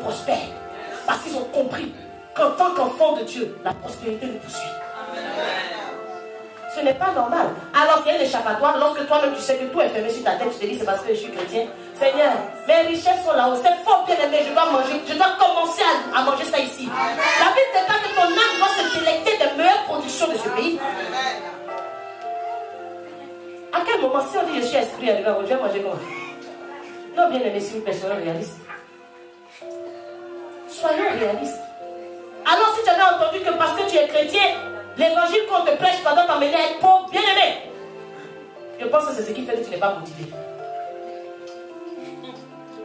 prospèrent. Parce qu'ils ont compris qu'en tant qu'enfant de Dieu, la prospérité nous poursuit. Ce n'est pas normal. Alors c'est un échappatoire. Lorsque toi-même tu sais que tout est fermé sur ta tête, tu te dis c'est parce que je suis chrétien. Seigneur, mes richesses sont là-haut. C'est fort bien aimé, je dois manger. Je dois commencer à manger ça ici. La Bible déclare que ton âme doit se délecter des meilleures productions de ce pays. À quel moment, si on dit je suis esprit, je vais manger comment? Non, bien aimé, s'il vous plaît, soyons réalistes. Soyons réalistes. Alors si tu avais entendu que parce que tu es chrétien, l'évangile qu'on te prêche doit t'emmener à être pauvre, bien aimé, je pense que c'est ce qui fait que tu n'es pas motivé.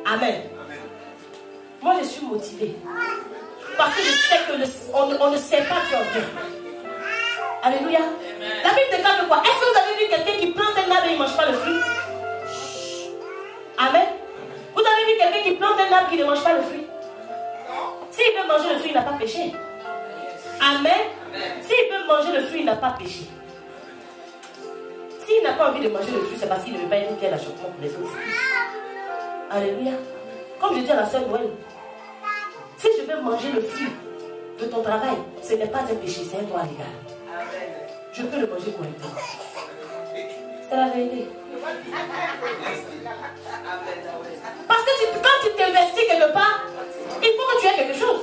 Amen. Moi je suis motivé. Parce que je sais qu'on ne sait pas qui en vient. Alléluia. La Bible déclare que quoi? Est-ce que vous avez vu quelqu'un qui plante un arbre et il ne mange pas le fruit? Amen. Vous avez vu quelqu'un qui plante un arbre qui ne mange pas le fruit? S'il veut manger le fruit, il n'a pas péché. Amen. S'il veut manger le fruit, il n'a pas péché. S'il n'a pas envie de manger le fruit, c'est parce qu'il ne veut pas être bien d'achoppement pour les autres. Alléluia. Comme je dis à la sœur Noël, si je veux manger le fruit de ton travail, ce n'est pas un péché, c'est un droit légal. Je peux le manger correctement. C'est la vérité. Parce que quand tu t'investis quelque part, il faut que tu aies quelque chose.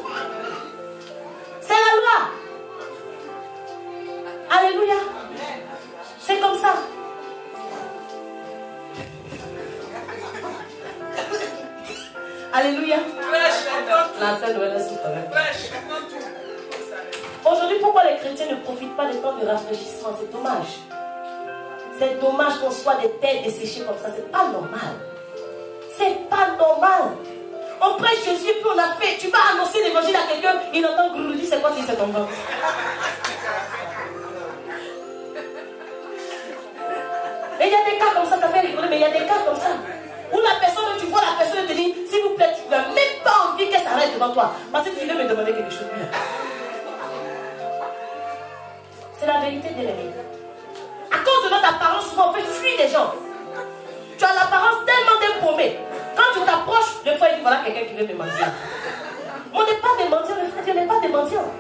C'est la loi. Alléluia. C'est comme ça. Alléluia. La scène Noël est quand même. Aujourd'hui, pourquoi les chrétiens ne profitent pas des temps de rafraîchissement? C'est dommage. C'est dommage qu'on soit des têtes desséchées comme ça. C'est pas normal. C'est pas normal. On prêche Jésus, puis on a fait. Tu vas annoncer l'évangile à quelqu'un, il entend grou, il dit c'est quoi si c'est ton ventre? Mais il y a des cas comme ça fait rigoler, mais il y a des cas comme ça. Où la personne, tu vois la personne te dit, s'il vous plaît, tu n'as même pas envie qu'elle s'arrête devant toi. Parce que tu veux me demander quelque chose. C'est la vérité de l'ennemi. À cause de notre apparence, souvent on fait fuir des gens. Tu as l'apparence tellement d'impaumé. Quand tu t'approches, le frère dit voilà quelqu'un qui veut me mentir. On n'est pas des mendiants, le frère dit on n'est pas des mendiants.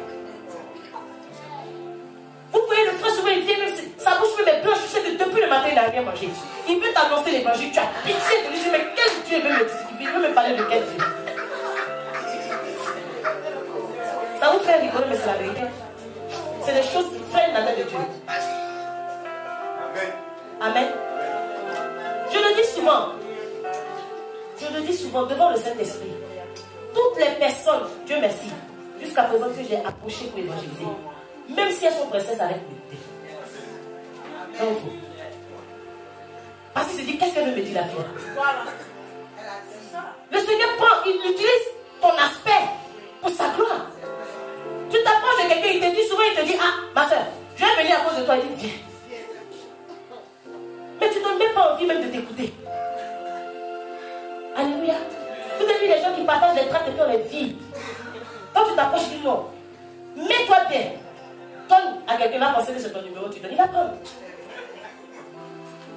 Vous voyez le frère souvent il vient, même sa bouche fait des blanches, tu sais que depuis le matin il n'a rien mangé. Il veut t'annoncer l'évangile, tu as pitié de lui, mais quel Dieu veut me dire? Il veut me parler de quel Dieu? Ça vous fait rigoler, mais c'est la vérité. C'est des choses qui freinent la main de Dieu. Amen. Je le dis souvent devant le Saint-Esprit. Toutes les personnes, Dieu merci, jusqu'à présent que j'ai approché pour évangéliser, même si elles sont princesses avec m'écouter. Non, il faut. Parce qu'il se dit, qu'est-ce qu'elle veut me dire la fille? Le Seigneur prend, il utilise ton aspect pour sa gloire. Tu t'approches de quelqu'un, il te dit souvent, il te dit, ah, ma soeur, je vais venir à cause de toi, il dit, viens. Mais tu ne donnes même pas envie même de t'écouter. Alléluia. Vous avez vu les gens qui partagent les tracts et puis on les vit. Quand tu t'approches, tu dis non. Mets-toi bien. Donne à quelqu'un là, penser que c'est ton numéro, tu donnes. Il va prendre.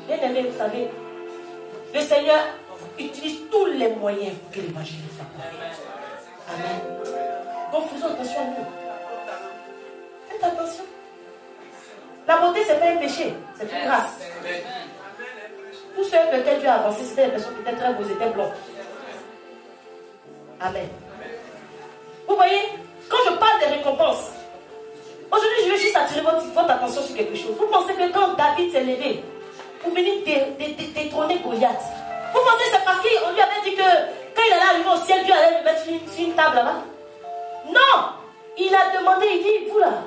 Bien aimé, vous savez, le Seigneur utilise tous les moyens pour que l'évangile soit compris. Amen. Donc faisons attention à nous. Faites attention. La beauté, ce n'est pas un péché, c'est une grâce. Tous ceux avec lesquels Dieu a avancé, c'était des personnes qui étaient très beaux, étaient blancs. Amen. Vous voyez, quand je parle des récompenses, aujourd'hui je veux juste attirer votre attention sur quelque chose. Vous pensez que quand David s'est levé pour venir détrôner Goliath, vous pensez que c'est parce qu'on lui avait dit que quand il allait arriver au ciel, Dieu allait lui mettre sur une table là-bas? Non! Il a demandé, il dit, vous là,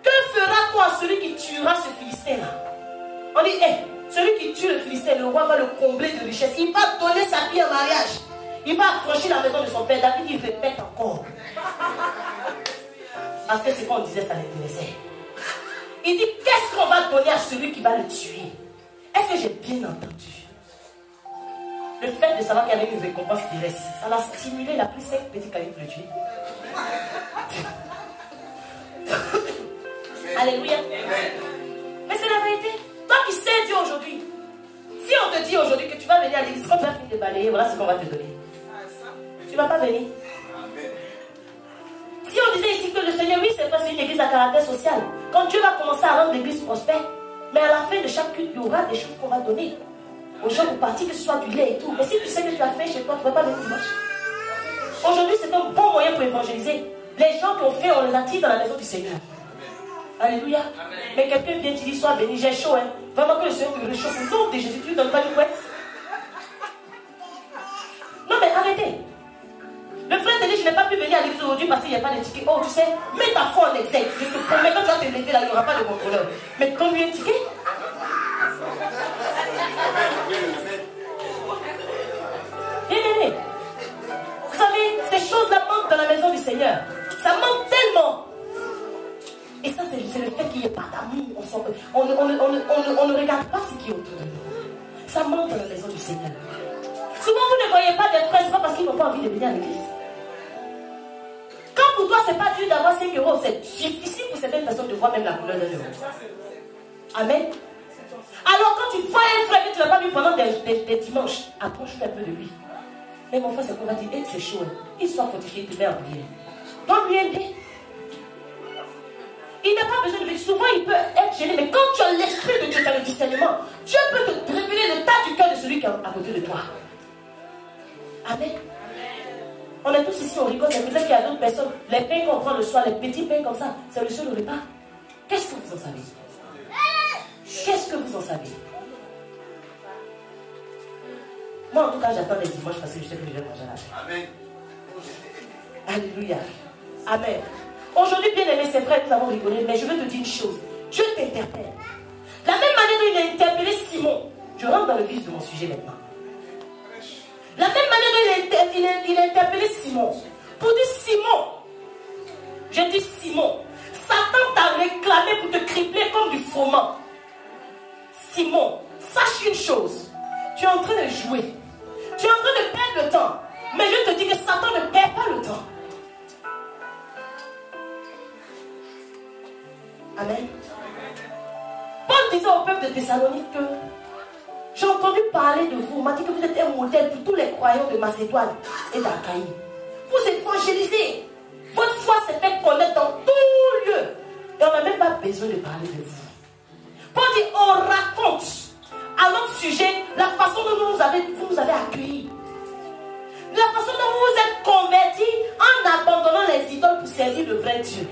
que fera-t-on à celui qui tuera ce Philistin là? On dit, celui qui tue le Philistin, le roi va le combler de richesse. Il va donner sa fille en mariage. Il va affranchir la maison de son père. David, il répète encore. Parce que c'est qu'on disait, ça l'intéressait. Il dit, qu'est-ce qu'on va donner à celui qui va le tuer? Est-ce que j'ai bien entendu? Le fait de savoir qu'il y avait une récompense terrestre, ça l'a stimulé, il a pris 5 petits calibres pour le tuer. Alléluia. Mais c'est la vérité. Toi qui sais Dieu aujourd'hui, si on te dit aujourd'hui que tu vas venir à l'église, quand tu vas finir de balayer, voilà ce qu'on va te donner. Tu ne vas pas venir. que le Seigneur, oui, c'est pas une église à caractère social. Quand Dieu va commencer à rendre l'église prospère, mais à la fin de chaque culte, il y aura des choses qu'on va donner aux gens pour partir, que ce soit du lait et tout. Mais si tu sais que tu as fait chez toi, tu ne vas pas venir dimanche. Aujourd'hui, c'est un bon moyen pour évangéliser. Les gens qui ont fait, on les attire dans la maison du Seigneur. Alléluia. Amen. Mais quelqu'un vient te dire, sois béni, j'ai chaud. Hein. Vraiment que le Seigneur te réchauffe. Au nom de Jésus, tu ne donnes pas du couette. Non, mais arrêtez. Le frère te dit, je n'ai pas pu venir à l'église aujourd'hui parce qu'il n'y a pas de ticket. Oh, tu sais, mets ta foi en exil. Je te promets, quand tu vas te lever là, il n'y aura pas de contrôleur. Mais quand lui un ticket. Bien-aimé. Vous savez, ces choses-là manquent dans la maison du Seigneur. Ça manque tellement. Et ça, c'est le fait qu'il n'y ait pas d'amour. On ne regarde pas ce qui est autour de nous. Ça manque dans la maison du Seigneur. Souvent, vous ne voyez pas des frères, ce n'est pas parce qu'ils n'ont pas envie de venir à l'église. Quand pour toi, ce n'est pas dur d'avoir 5 euros, c'est difficile pour certaines personnes de voir même la couleur d'un euro. Amen. Alors, quand tu vois un frère que tu n'as pas vu pendant des dimanches, approche-toi un peu de lui. Mais mon frère, c'est qu'on va dire, c'est chaud. Il soit fortifié, tu mets en prière. Donne-lui un bien. Il n'a pas besoin de vivre. Souvent, il peut être gêné, mais quand tu as l'esprit de Dieu, tu as le discernement, Dieu peut te révéler le tas du cœur de celui qui est à côté de toi. Amen. On est tous ici, on rigole, mais peut-être qu'il y a d'autres personnes. Les pains qu'on prend le soir, les petits pains comme ça, c'est le seul repas. Qu'est-ce que vous en savez? Qu'est-ce que vous en savez? Moi, en tout cas, j'attends les dimanches parce que je sais que je vais manger la paix. Amen. Alléluia. Amen. Aujourd'hui, bien aimé, c'est vrai, nous avons rigolé, mais je veux te dire une chose. Dieu t'interpelle. La même manière dont il a interpellé Simon, je rentre dans le vif de mon sujet maintenant. La même manière dont il a interpellé Simon, pour dire Simon, je dis Simon, Satan t'a réclamé pour te cribler comme du froment. Simon, sache une chose, tu es en train de jouer, tu es en train de perdre le temps, mais je te dis que Satan ne perd pas le temps. Amen. Paul disait au peuple de Thessalonique que j'ai entendu parler de vous. On m'a dit que vous êtes un modèle pour tous les croyants de Macédoine et d'Achaïe. Vous évangélisez. Votre foi s'est fait connaître dans tout lieu. Et on n'a même pas besoin de parler de vous. Paul dit, on raconte à notre sujet la façon dont vous nous avez accueillis. La façon dont vous vous êtes convertis en abandonnant les idoles pour servir le vrai Dieu.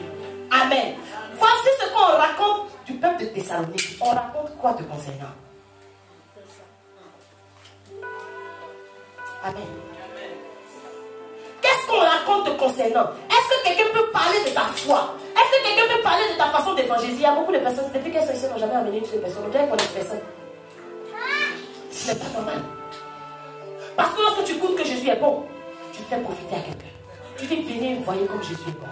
Amen. Voici ce qu'on raconte du peuple de Thessalonique. On raconte quoi te concernant? Amen. Qu'est-ce qu'on raconte te concernant? Est-ce que quelqu'un peut parler de ta foi? Est-ce que quelqu'un peut parler de ta façon d'évangéliser? Il y a beaucoup de personnes, depuis qu'elles sont ici, n'ont jamais amené une seule personne. On dirait qu'on est personne. Ce n'est pas normal. Parce que lorsque tu goûtes que Jésus est bon, tu fais profiter à quelqu'un. Tu dis, venez voyez comme Jésus est bon.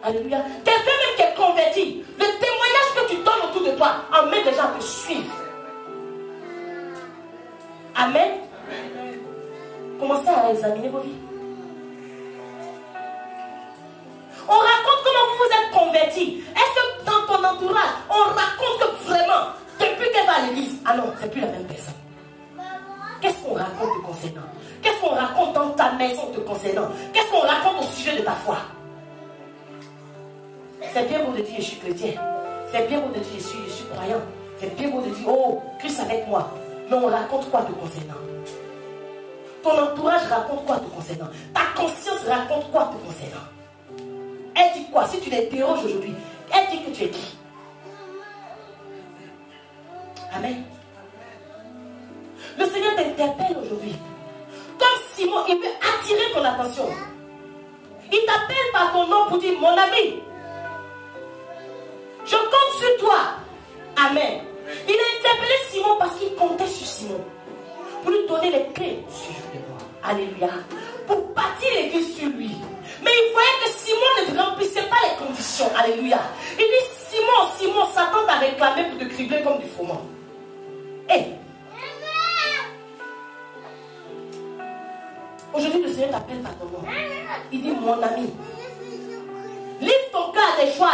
Alléluia. Quelqu'un même qui est converti, le témoignage que tu donnes autour de toi emmène les gens à te suivre. Amen. Commencez à examiner vos vies. On raconte comment vous vous êtes convertis. Est-ce que dans ton entourage, on raconte que vraiment, depuis qu'elle va à l'église, ah non, c'est plus la même personne. Qu'est-ce qu'on raconte te concernant? Qu'est-ce qu'on raconte dans ta maison te concernant? Qu'est-ce qu'on raconte au sujet de ta foi? C'est bien beau de dire je suis chrétien. C'est bien beau de dire je suis croyant. C'est bien beau de dire oh, Christ avec moi. Mais on raconte quoi te concernant? Ton entourage raconte quoi te concernant? Ta conscience raconte quoi te concernant? Elle dit quoi? Si tu l'interroges aujourd'hui, elle dit que tu es qui? Amen. Le Seigneur t'interpelle aujourd'hui. Comme Simon, il veut attirer ton attention. Il t'appelle par ton nom pour dire mon ami, je compte sur toi. Amen. Il a interpellé Simon parce qu'il comptait sur Simon. Pour lui donner les clés du sujet de moi. Alléluia. Pour bâtir l'église sur lui. Mais il voyait que Simon ne remplissait pas les conditions. Alléluia. Il dit Simon, Satan t'a réclamé pour te cribler comme du froment. Hey. Aujourd'hui, le Seigneur t'appelle par ton nom. Il dit mon ami. Livre ton cœur à tes choix.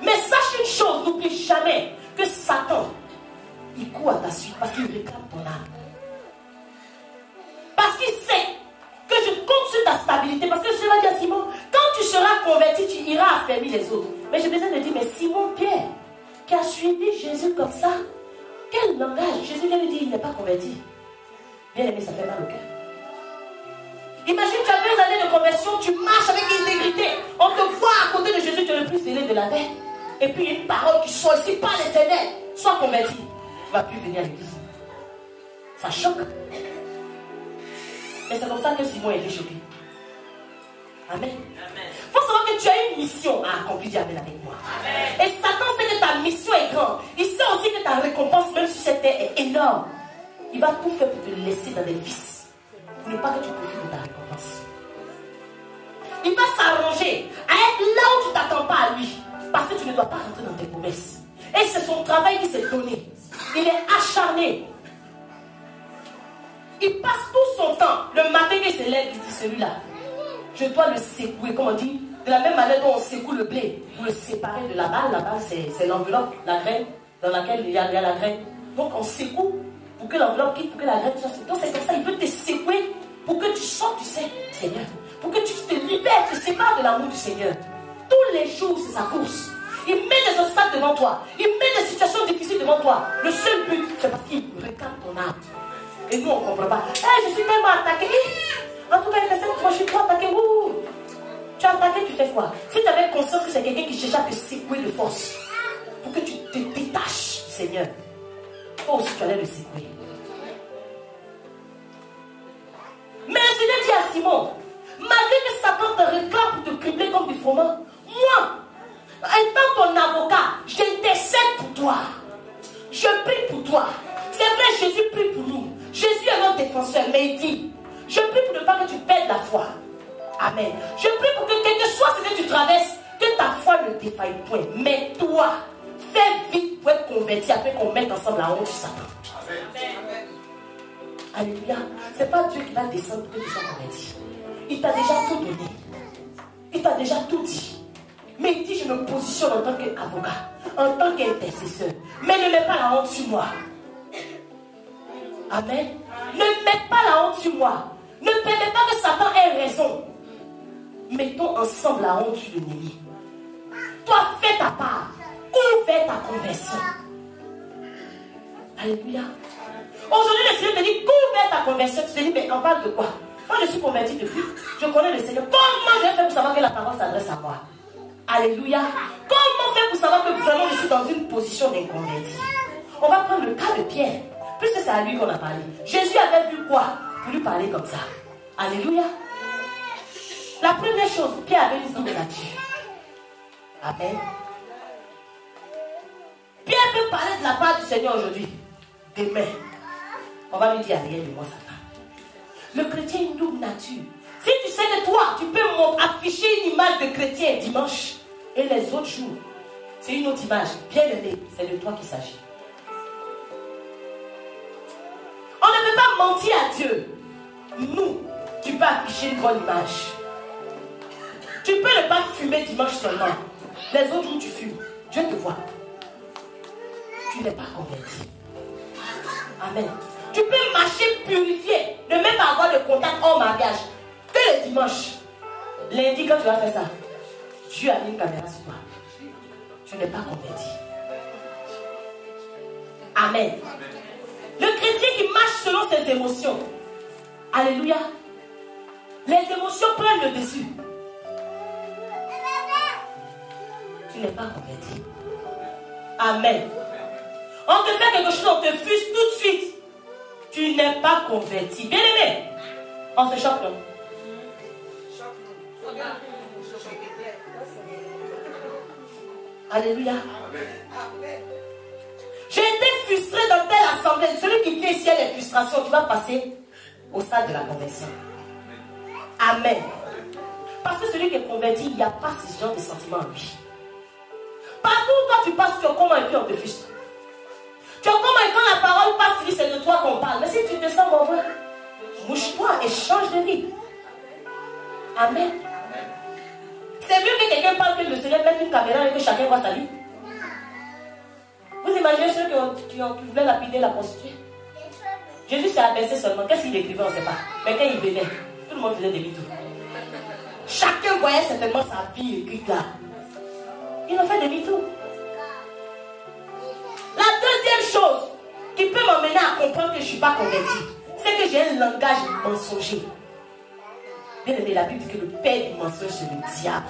Mais sache une chose, n'oublie jamais que Satan, il court à ta suite parce qu'il réclame ton âme. Parce qu'il sait que je compte sur ta stabilité. Parce que je vais dire à Simon, quand tu seras seras converti, tu iras affermir les autres. Mais j'ai besoin de dire, mais Simon Pierre, qui a suivi Jésus comme ça, quel langage? Jésus vient lui dire, il n'est pas converti. Bien aimé, ça fait mal au cœur. Imagine, tu as 2 années de conversion, tu marches avec intégrité. On te voit à côté de Jésus, tu es le plus zélé de la terre. Et puis il y a une parole qui sort ici par l'Éternel. Sois converti. Tu ne vas plus venir à l'église. Ça choque. Et c'est comme ça que Simon a été choqué. Amen. Il faut savoir que tu as une mission à accomplir. Dis Amen avec moi. Amen. Et Satan sait que ta mission est grande. Il sait aussi que ta récompense, même si cette terre est énorme, il va tout faire pour te laisser dans des vices. Pour ne pas que tu profites de ta récompense. Il va s'arranger à être là où tu ne t'attends pas à lui. Parce que tu ne dois pas rentrer dans tes promesses. Et c'est son travail qui s'est donné. Il est acharné. Il passe tout son temps. Le matin qu'il se lève, il dit celui-là, je dois le secouer. Comme on dit, de la même manière dont on secoue le blé pour le séparer de la balle. La balle, c'est l'enveloppe, la graine, dans laquelle il y a la graine. Donc on secoue pour que l'enveloppe quitte, pour que la graine soit secouée. Donc c'est comme ça, il veut te secouer pour que tu sortes du Seigneur. Pour que tu te libères, tu te sépares de l'amour du Seigneur. Tous les jours, c'est sa course. Il met des obstacles devant toi. Il met des situations difficiles devant toi. Le seul but, c'est parce qu'il regarde ton âme. Et nous, on ne comprend pas. Hey, je suis tellement attaqué. En tout cas, il essaie de moi, je suis trop attaqué. Tu as attaqué, tu fais quoi? Si tu avais conscience que c'est quelqu'un qui cherche à te secouer de force, pour que tu te détaches du Seigneur, toi aussi, tu allais le secouer. Mais le Seigneur dit à Simon, malgré que Satan te réclame pour te cribler comme du froment, moi, étant ton avocat, j'intercède pour toi. Je prie pour toi. C'est vrai, Jésus prie pour nous. Jésus est notre défenseur, mais il dit, je prie pour ne pas que tu perdes la foi. Amen. Je prie pour que quel que soit ce que tu traverses, que ta foi ne défaille point. Mais toi, fais vite pour être converti afin qu'on mette ensemble la honte du Satan. Amen. Alléluia. Ce n'est pas Dieu qui va descendre pour que tu sois converti. Il t'a déjà tout donné. Il t'a déjà tout dit. Mais il dit, je me positionne en tant qu'avocat, en tant qu'intercesseur. Mais ne mets pas la honte sur moi. Amen. Ne mets pas la honte sur moi. Ne permets pas que Satan ait raison. Mettons ensemble la honte sur l'ennemi. Toi, fais ta part. Ouvre ta conversion. Alléluia. Aujourd'hui, le Seigneur te dit, ouvre ta conversion. Tu te dis, mais on parle de quoi? Moi, je suis converti depuis. Je connais le Seigneur. Comment je vais faire pour savoir que la parole s'adresse à moi? Alléluia. Comment faire pour savoir que vraiment je suis dans une position d'inconverti? On va prendre le cas de Pierre. Puisque c'est à lui qu'on a parlé. Jésus avait vu quoi pour lui parler comme ça? Alléluia. La première chose, Pierre avait une double nature. Amen. Pierre peut parler de la part du Seigneur aujourd'hui. Demain, on va lui dire rien de moi, Satan. Le chrétien a une double nature. Si tu sais que toi, tu peux afficher une image de chrétien dimanche et les autres jours, c'est une autre image. Bien aimé, c'est de toi qu'il s'agit. On ne peut pas mentir à Dieu. Nous, tu peux afficher une bonne image. Tu peux ne pas fumer dimanche seulement. Les autres jours, tu fumes. Dieu te voit. Tu n'es pas converti. Amen. Tu peux marcher purifié, ne même pas avoir de contact hors mariage. Que le dimanche. Lundi, quand tu vas faire ça, Dieu a mis une caméra sur toi. Tu n'es pas converti. Amen. Le chrétien qui marche selon ses émotions. Alléluia. Les émotions prennent le dessus. Tu n'es pas converti. Amen. On te fait quelque chose, on te fuse tout de suite. Tu n'es pas converti. Bien aimé. On se choque, non? Alléluia. J'ai été frustré dans telle assemblée. Celui qui vient ici a des frustrations, tu vas passer au stade de la conversion. Amen. Parce que celui qui est converti, il n'y a pas ce genre de sentiments en lui. Partout où toi tu passes, tu es comment et puis on te frustre. Tu es comment et quand la parole passe, tu dis c'est de toi qu'on parle. Mais si tu te sens mauvais, mouche-toi et change de vie. Amen. C'est mieux que quelqu'un parle que le Seigneur mette une caméra et que chacun voit sa vie. Vous imaginez ceux qui voulaient lapider la prostituée? Jésus s'est abaissé seulement. Qu'est-ce qu'il écrivait? On ne sait pas. Mais quand il venait, tout le monde faisait des demi-tours. Chacun voyait certainement sa vie écrite là. Il a fait demi-tour. La deuxième chose qui peut m'emmener à comprendre que je ne suis pas converti, c'est que j'ai un langage mensonger. Bien aimé, la Bible dit que le père du mensonge, c'est le diable.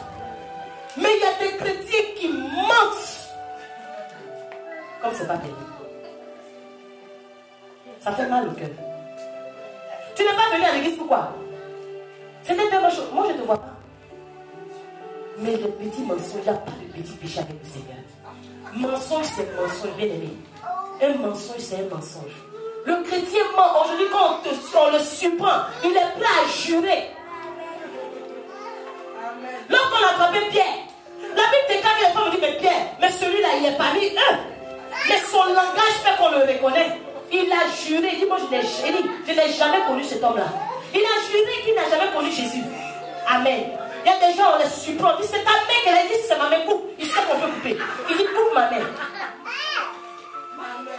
Mais il y a des chrétiens qui mentent. Comme c'est pas permis. Ça fait mal au cœur. Tu n'es pas venu à l'église, pourquoi? C'était tellement chaud. Moi, je ne te vois pas. Mais le petit mensonge, il n'y a pas de petit péché avec le Seigneur. Mensonge, c'est mensonge, bien aimé. Un mensonge, c'est un mensonge. Le chrétien ment. Aujourd'hui, quand on le surprend, il est prêt à jurer. Lorsqu'on a attrapé Pierre, la Bible déclare que les femmes disent, mais Pierre, mais celui-là, il est parmi eux. Mais son langage fait qu'on le reconnaît. Il a juré, il dit, moi je n'ai jamais connu cet homme-là. Il a juré qu'il n'a jamais connu Jésus. Amen. Il y a des gens, on les surprend. On dit, c'est ta main qu'elle a dit, c'est ma main, coupe. Il sait qu'on peut couper. Il dit, coupe ma main.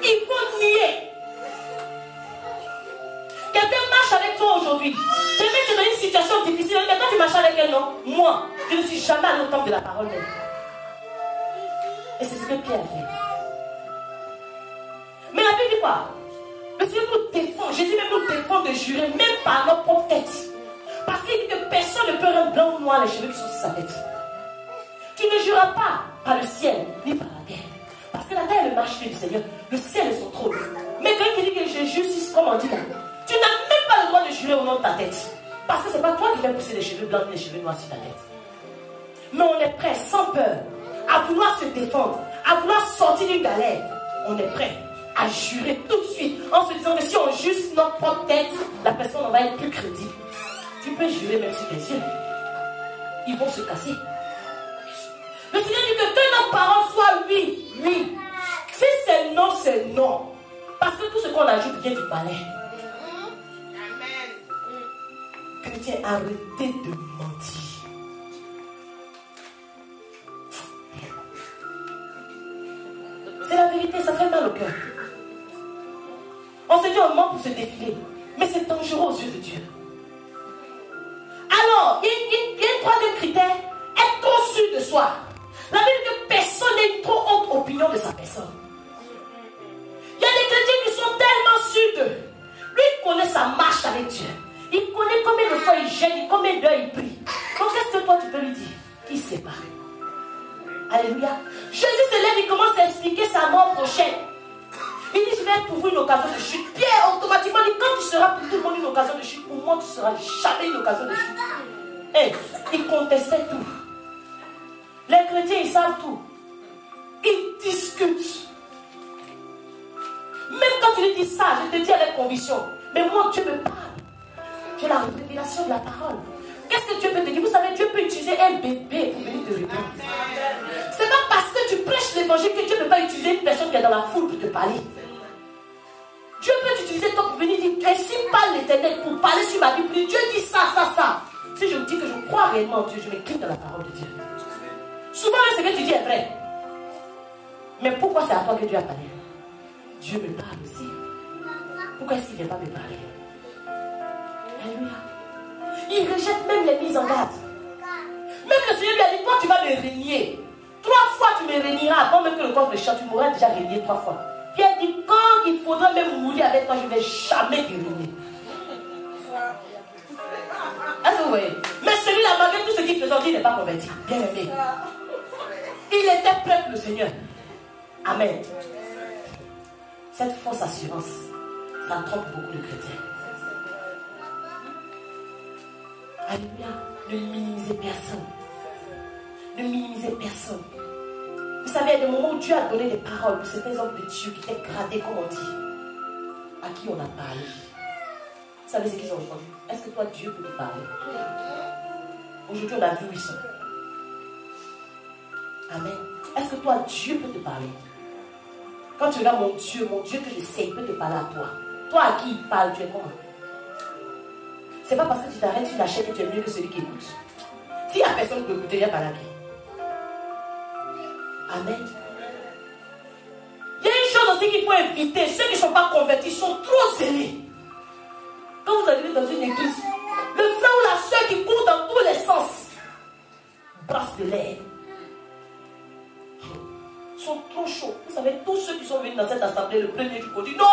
Il faut nier. Quelqu'un marche avec toi aujourd'hui. Tu es dans une situation difficile. Mais toi, tu marches avec elle, non? Moi, je ne suis jamais allé au temple de la parole même. Et c'est ce que Pierre a fait. Mais la Bible dit quoi? Le Seigneur nous défend. Jésus même nous défend de jurer, même par notre propre tête. Parce qu'il dit que personne ne peut rendre blanc ou noir les cheveux qui sont sur sa tête. Tu ne jureras pas par le ciel, ni par la terre. Parce que la terre est le marché du Seigneur. Le ciel est son trône. Mais quand il dit que je justice, comme on dit là, tu n'as même pas le droit de jurer au nom de ta tête. Parce que ce n'est pas toi qui fais pousser les cheveux blancs et les cheveux noirs sur ta tête. Mais on est prêt, sans peur, à vouloir se défendre, à vouloir sortir d'une galère. On est prêt à jurer tout de suite en se disant que si on juge notre propre tête, la personne en va être plus crédible. Tu peux jurer même sur tes yeux. Ils vont se casser. Le Seigneur dit que nos paroles soient oui, oui. Si c'est non, c'est non. Parce que tout ce qu'on ajoute vient du palais. Chrétien, arrêtez de mentir. C'est la vérité, ça fait mal au cœur. On se dit on ment pour se défiler. Mais c'est dangereux aux yeux de Dieu. Alors, il y a un troisième critère. Être trop sûr de soi. La Bible dit que personne n'a une trop haute opinion de sa personne. Il y a des chrétiens qui sont tellement sûrs d'eux. Lui, il connaît sa marche avec Dieu. Il connaît combien de fois il gêne, combien d'heures il prie. Donc, qu'est-ce que toi, tu peux lui dire? Il ne sait pas. Alléluia. Jésus se lève, il commence à expliquer sa mort prochaine. Il dit, je vais être pour vous une occasion de chute. Pierre, automatiquement, dit, quand tu seras pour tout le monde une occasion de chute, pour moi, tu ne seras jamais une occasion de chute. Et il contestait tout. Les chrétiens, ils savent tout. Ils discutent. Même quand tu lui dis ça, je te dis avec conviction. Mais moi, Dieu me parle. J'ai la révélation de la parole. Qu'est-ce que Dieu peut te dire? Vous savez, Dieu peut utiliser un bébé pour venir te répondre. C'est pas parce que tu prêches l'évangile que Dieu ne peut pas utiliser une personne qui est dans la foule pour te parler. Dieu peut t'utiliser toi pour venir dire, ainsi parle l'Éternel, pour parler sur ma Bible. Dieu dit ça, ça, ça. Si je dis que je crois réellement en Dieu, je m'écris dans la parole de Dieu. Souvent, ce que tu dis est vrai. Mais pourquoi c'est à toi que Dieu a parlé? Dieu me parle aussi. Pourquoi est-ce qu'il ne vient pas me parler? Alléluia. Il rejette même les mises en garde. Même le Seigneur lui a dit, toi tu vas me régner. 3 fois tu me régneras avant même que le corps me chante. Tu m'auras déjà régné 3 fois. Pierre dit, quand il faudra même mourir avec toi, je ne vais jamais te régner. Est-ce que vous voyez? Mais celui-là, malgré tout ce qu'il faisait, il n'est pas converti. Bien aimé. Il était prêt pour le Seigneur. Amen. Cette fausse assurance, ça trompe beaucoup de chrétiens. Alléluia. Ne minimisez personne. Ne minimisez personne. Vous savez, il y a des moments où Dieu a donné des paroles pour certains hommes de Dieu qui étaient gradés, comme on dit, à qui on a parlé. Vous savez ce qu'ils ont entendu? Est-ce que toi, Dieu peut te parler? Aujourd'hui, on a vu où ils sont. Amen. Est-ce que toi, Dieu peut te parler? Quand tu regardes mon Dieu que je sais, il peut te parler à toi. Toi à qui il parle, tu es comment? C'est pas parce que tu t'arrêtes sur la chaîne que tu es mieux que celui qui écoute. S'il n'y a personne qui peut écouter, il n'y a pas la vie. Amen. Il y a une chose aussi qu'il faut éviter. Ceux qui ne sont pas convertis sont trop zélés. Quand vous arrivez dans une église, le frère ou la soeur qui court dans tous les sens, accélère. Ils sont trop chauds. Vous savez, tous ceux qui sont venus dans cette assemblée, le premier jour, dit non!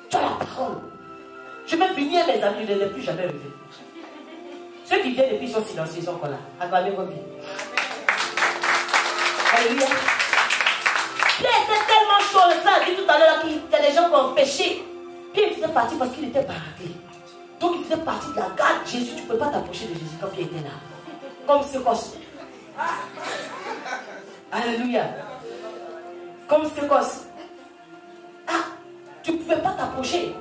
Tu as la parole. Je vais venir, mes amis, je ne les ai plus jamais revus. Ceux qui viennent et puis sont silencieux, ils sont encore là. Acclamez vos vies. Alléluia. Pierre était tellement chaud, le frère a dit tout à l'heure qu'il y a des gens qui ont péché. Pierre faisait partie parce qu'il était baraqué. Donc il faisait partie de la garde. Jésus, tu ne peux pas t'approcher de Jésus quand Pierre était là. Comme ce cos. Alléluia. Comme ce cos. Ah, tu ne pouvais pas t'approcher.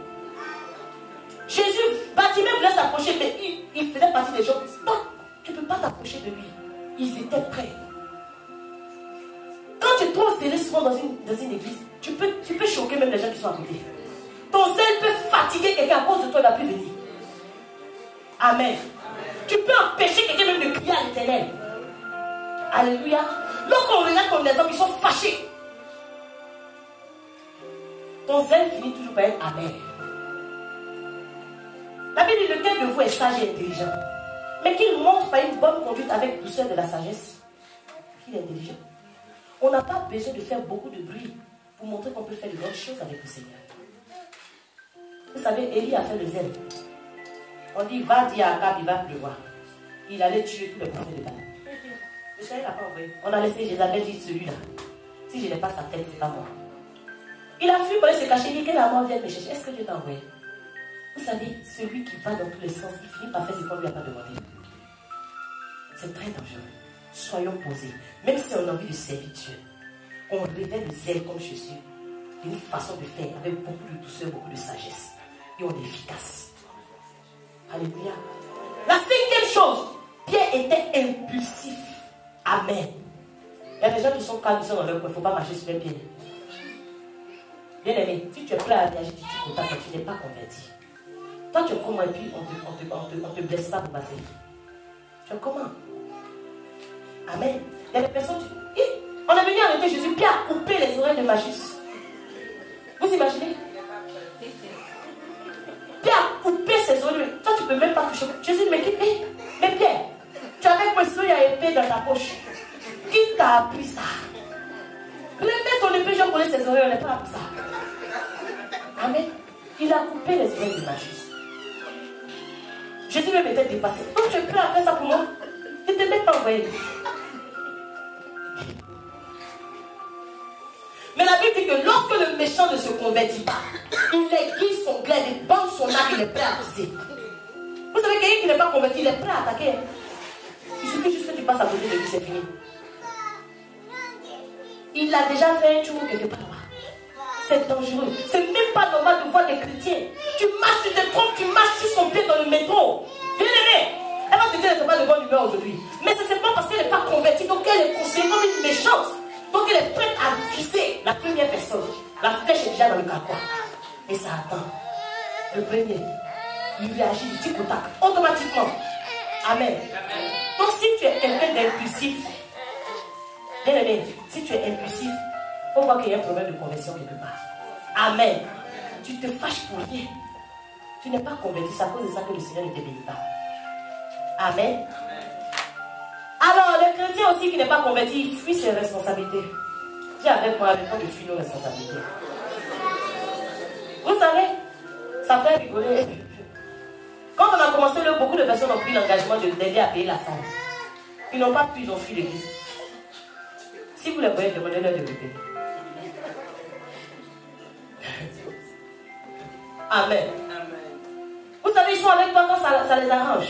Jésus, Bartimée voulait s'approcher, mais il faisait partie des gens. Non, tu ne peux pas t'approcher de lui. Ils étaient prêts. Quand tu es trop serré souvent dans une église, tu peux choquer même les gens qui sont à côté. Ton zèle peut fatiguer quelqu'un à cause de toi, il ne va plus venir. Amen. Tu peux empêcher quelqu'un même de crier à l'Éternel. Alléluia. Lorsqu'on regarde comme des hommes, ils sont fâchés. Ton zèle finit toujours par être amer. La Bible dit lequel de vous est sage et intelligent, mais qu'il montre par une bonne conduite avec douceur de la sagesse qu'il est intelligent. On n'a pas besoin de faire beaucoup de bruit pour montrer qu'on peut faire de bonnes choses avec le Seigneur. Vous savez, Élie a fait le zèle. On dit, va dire à Akab, il va pleuvoir. Il allait tuer tous les prophètes de Baal. Le Seigneur n'a pas envoyé. On a laissé Jézabel dire celui-là. Si je n'ai pas sa tête, c'est pas moi. Il a fui pour aller se cacher. Il dit que la mort vienne me chercher. Est-ce que Dieu t'a envoyé? Vous savez, celui qui va dans tous les sens, il finit par faire ce qu'on lui a pas demandé. C'est très dangereux. Soyons posés. Même si on a envie de servir Dieu, on révèle le zèle comme je suis. Une façon de faire avec beaucoup de douceur, beaucoup de sagesse. Et on est efficace. Alléluia. La cinquième chose, Pierre était impulsif. Amen. Il y a des gens qui sont calmes, qui sont dans leur coin. Il ne faut pas marcher sur les pieds. Bien aimé, si tu es prêt à réagir du petit contact, tu n'es pas converti. Toi, tu es comment et puis on te blesse pas pour passer. Tu es comment? Amen. Il y a des personnes qui... On est venu arrêter Jésus, Pierre a coupé les oreilles de Magus. Vous imaginez? Pierre a coupé ses oreilles. Toi, tu ne peux même pas toucher. Jésus dit, mais Pierre, tu as avec moi ce épée dans ta poche. Qui t'a appris ça? Remets ton épée, je connais ses oreilles, on n'est pas appris ça. Amen. Il a coupé les oreilles de Magus. Jésus même était dépassé. Donc tu es prêt à faire ça pour moi? Je ne t'ai même pas envoyé. Mais la Bible dit que lorsque le méchant ne se convertit pas, il aiguise son glaive, il bande son arc, il est prêt à pousser. Vous savez, quelqu'un qui n'est pas converti, il est prêt à attaquer. Il suffit juste que tu passes à côté de lui, c'est fini. Il a déjà fait un tour quelque part. C'est dangereux. C'est même pas normal de voir des chrétiens. Tu marches, tu te trompes, tu marches sur son pied dans le métro. Bien aimé. Elle va te dire qu'elle n'est pas de bonne humeur aujourd'hui. Mais ce n'est pas parce qu'elle n'est pas convertie, donc elle est considérée comme une méchante. Donc elle est prête à viser la première personne. La flèche est déjà dans le carquois. Et ça attend. Le premier, il réagit du petit contact automatiquement. Amen. Donc si tu es quelqu'un d'impulsif, bien aimé, si tu es impulsif, il faut voir qu'il y a un problème de conversion quelque part. Amen. Tu te fâches pour rien. Tu n'es pas converti, c'est à cause de ça que le Seigneur ne te bénit pas. Amen. Alors, le chrétien aussi qui n'est pas converti, il fuit ses responsabilités. Dis avec moi, avec toi de fuir nos responsabilités. Vous savez, ça fait rigoler. Quand on a commencé, beaucoup de personnes ont pris l'engagement d'aider à payer la salle. Ils n'ont pas pu, ils ont fui l'église. Si vous les voyez, demandez-leur de le payer. Amen. Vous savez, ils sont avec toi quand ça les arrange.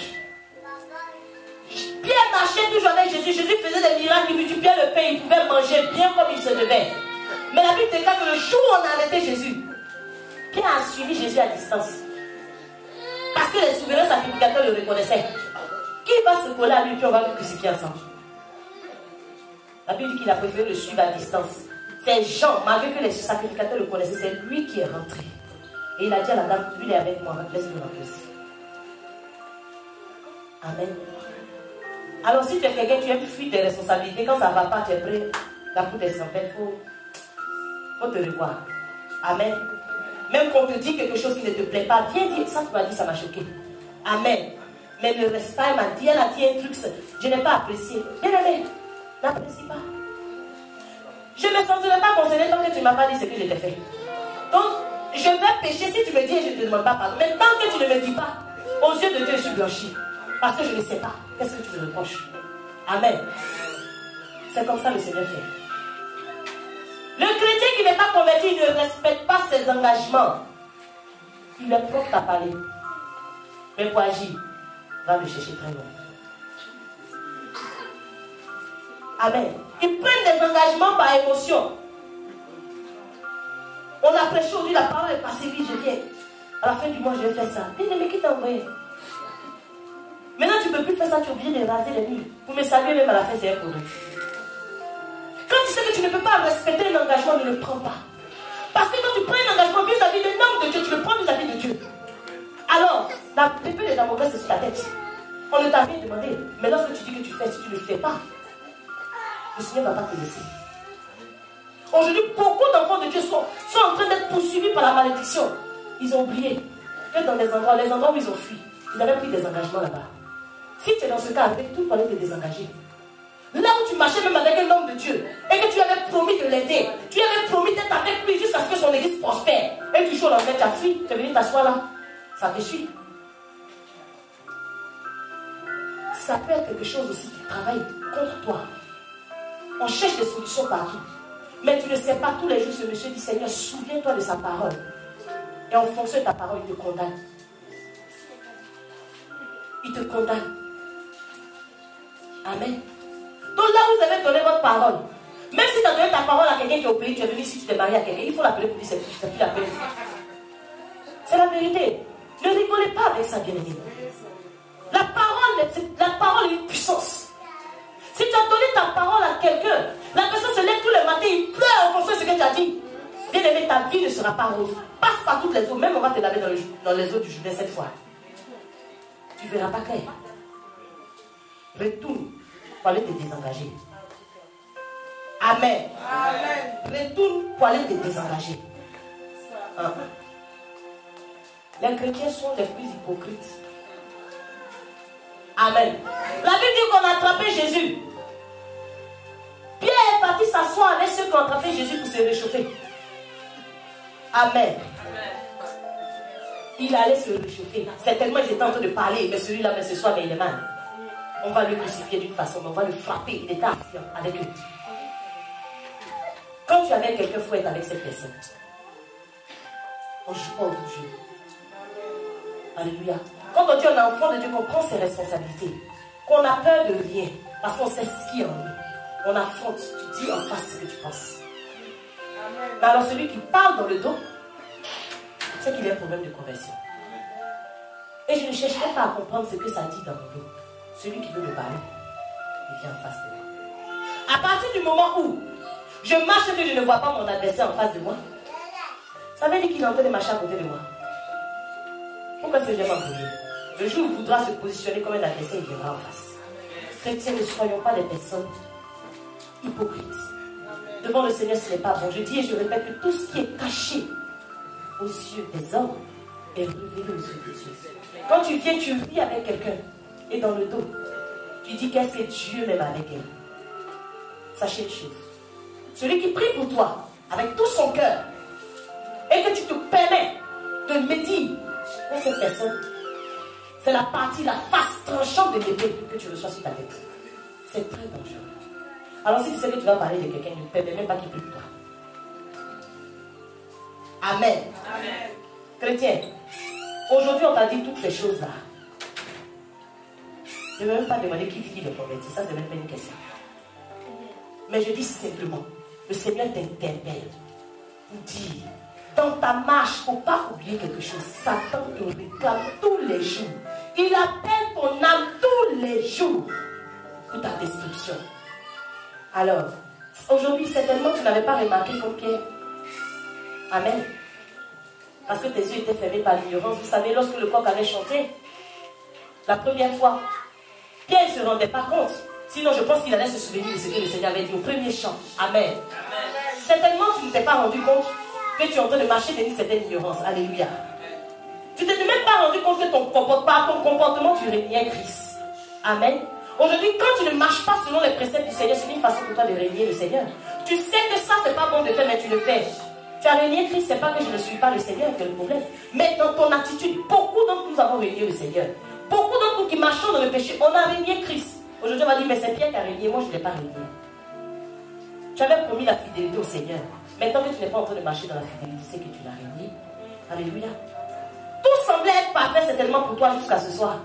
Pierre marchait toujours avec Jésus. Jésus faisait des miracles. Il lui dit Pierre le pain. Il pouvait manger bien comme il se devait. Mais la Bible déclare que le jour où on a arrêté Jésus, Pierre a suivi Jésus à distance. Parce que les souverains sacrificateurs le reconnaissaient. Qui va se coller à lui puis on va le crucifier ensemble? La Bible dit qu'il a préféré le suivre à distance. C'est Jean, malgré que les sacrificateurs le connaissaient, c'est lui qui est rentré. Et il a dit à la dame, lui il est avec moi, laisse-le rentrer aussi. Amen. Alors si tu es quelqu'un, tu aimes fuir tes responsabilités, quand ça ne va pas, tu es prêt, la poudre est tempête, faut te revoir. Amen. Même quand on te dit quelque chose qui ne te plaît pas, viens dire, ça tu m'as dit, ça m'a choqué. Amen. Mais ne reste pas, elle m'a dit un truc, je n'ai pas apprécié. Bien aimé, n'apprécie pas. Je ne me sentirai pas concernée tant que tu ne m'as pas dit ce que je t'ai fait. Donc, je vais pécher si tu me dis et je ne te demande pas pardon. Mais tant que tu ne me dis pas, aux yeux de Dieu, je suis blanchi. Parce que je ne sais pas. Qu'est-ce que tu me reproches? Amen. C'est comme ça le Seigneur fait. Le chrétien qui n'est pas converti, il ne respecte pas ses engagements. Il est prompt à parler. Mais pour agir, va le chercher très loin. Amen. Ils prennent des engagements par émotion. On a prêché aujourd'hui, la parole est passée vite, je viens. À la fin du mois, je vais faire ça. Bien aimé, qui t'a envoyé? Maintenant, tu ne peux plus faire ça, tu es obligé de raser les murs. Pour me saluer, même à la fin, c'est un problème. Quand tu sais que tu ne peux pas respecter un engagement, ne le prends pas. Parce que quand tu prends un engagement vis-à-vis d'un homme de Dieu, tu le prends vis-à-vis de Dieu. Alors, l'épée de Damoclès, c'est sur ta tête. On ne t'a rien demandé. Mais lorsque tu dis que tu fais, si tu ne le fais pas, le Seigneur ne va pas te laisser. Aujourd'hui, beaucoup d'enfants de Dieu sont en train d'être poursuivis par la malédiction. Ils ont oublié que dans les endroits où ils ont fui, ils avaient pris des engagements là-bas. Si tu es dans ce cas, avec tout, il fallait te désengager. Là où tu marchais même avec un homme de Dieu et que tu avais promis de l'aider, tu avais promis d'être avec lui jusqu'à ce que son église prospère. Et du jour au lendemain, tu as fui, tu es venu t'asseoir là. Ça te suit. Ça peut être quelque chose aussi qui travaille contre toi. On cherche des solutions partout. Mais tu ne sais pas, tous les jours, ce monsieur dit, Seigneur, souviens-toi de sa parole. Et en fonction de ta parole, il te condamne. Il te condamne. Amen. Donc là, vous avez donné votre parole. Même si tu as donné ta parole à quelqu'un qui est au pays, tu es venu ici, tu t'es marié à quelqu'un, il faut l'appeler pour dire c'est plus la peine. C'est la vérité. Ne rigolez pas avec ça, bien-aimé. La parole est une puissance. Si tu as donné ta parole à quelqu'un, la personne se lève tous les matins, il pleure en fonction de ce que tu as dit. Bien aimé, ta vie ne sera pas rose. Passe par toutes les eaux, même on va te laver dans les eaux du Jourdain cette fois. Tu ne verras pas clair. Retourne pour aller te désengager. Amen. Amen. Retourne pour aller te désengager. Les chrétiens sont les plus hypocrites. Amen. La Bible dit qu'on a attrapé Jésus. Pierre est parti s'asseoir avec ceux qui ont attrapé Jésus pour se réchauffer. Amen. Il allait se réchauffer. Certainement, ils étaient en train de parler. Mais celui-là, mais ce soir, mais il est mal. On va le crucifier d'une façon, mais on va le frapper. Il était assis avec eux. Quand tu avais quelqu'un, il faut être avec cette personne. On ne joue pas au jeu. Alléluia. Quand on dit un enfant de Dieu, qu'on prend ses responsabilités, qu'on a peur de rien, parce qu'on sait ce qu'il y a en nous. On affronte, tu dis en face ce que tu penses. Mais alors celui qui parle dans le dos, c'est qu'il a un problème de conversion. Et je ne chercherai pas à comprendre ce que ça dit dans mon dos. Celui qui veut me parler, il vient en face de moi. À partir du moment où je marche et que je ne vois pas mon adversaire en face de moi, ça veut dire qu'il est en train de marcher à côté de moi. Pourquoi est-ce que j'aime m'embrouiller? Le jour où il voudra se positionner comme un adversaire, il viendra en face. Chrétiens, ne soyons pas des personnes hypocrites. Devant le Seigneur, ce n'est pas bon. Je dis et je répète que tout ce qui est caché aux yeux des hommes est révélé aux yeux de Dieu. Quand tu viens, tu ris avec quelqu'un et dans le dos, tu dis qu'est-ce que Dieu m'aime avec elle. Sachez une chose. Celui qui prie pour toi avec tout son cœur et que tu te permets de me dire pour cette personne, c'est la partie, la face tranchante de l'épée que tu reçois sur ta tête. C'est très dangereux. Alors si tu sais que tu vas parler de quelqu'un, ne permets même pas qu'il prie pour toi. Amen. Amen. Chrétien, aujourd'hui on t'a dit toutes ces choses-là. Je ne vais même pas demander qui dit qu'il est converti. Ça, c'est même pas une question. Mais je dis simplement, le Seigneur t'interpelle pour dire, dans ta marche, il ne faut pas oublier quelque chose. Satan te réclame tous les jours. Il appelle ton âme tous les jours pour ta destruction. Alors, aujourd'hui, certainement, tu n'avais pas remarqué comme Pierre. Amen. Parce que tes yeux étaient fermés par l'ignorance. Vous savez, lorsque le coq avait chanté, la première fois, Pierre ne se rendait pas compte. Sinon, je pense qu'il allait se souvenir de ce que le Seigneur avait dit au premier chant. Amen. Amen. Certainement, tu ne t'es pas rendu compte que tu es en train de marcher dans une certaine ignorance. Alléluia. Tu Tu t'es même pas rendu compte que par ton comportement, tu régnais Christ. Amen. Aujourd'hui, quand tu ne marches pas selon les préceptes du Seigneur, c'est une façon pour toi de régner le Seigneur. Tu sais que ça, c'est pas bon de faire, mais tu le fais. Tu as régné Christ, c'est pas que je ne suis pas le Seigneur qui est le problème. Mais dans ton attitude, beaucoup d'entre nous avons régné le Seigneur. Beaucoup d'entre nous qui marchons dans le péché, on a régné Christ. Aujourd'hui, on va dire, mais c'est Pierre qui a régné, moi je ne l'ai pas régné. Tu avais promis la fidélité au Seigneur. Maintenant que tu n'es pas en train de marcher dans la fidélité, c'est que tu l'as régné. Alléluia. Tout semblait être parfait certainement pour toi jusqu'à ce soir.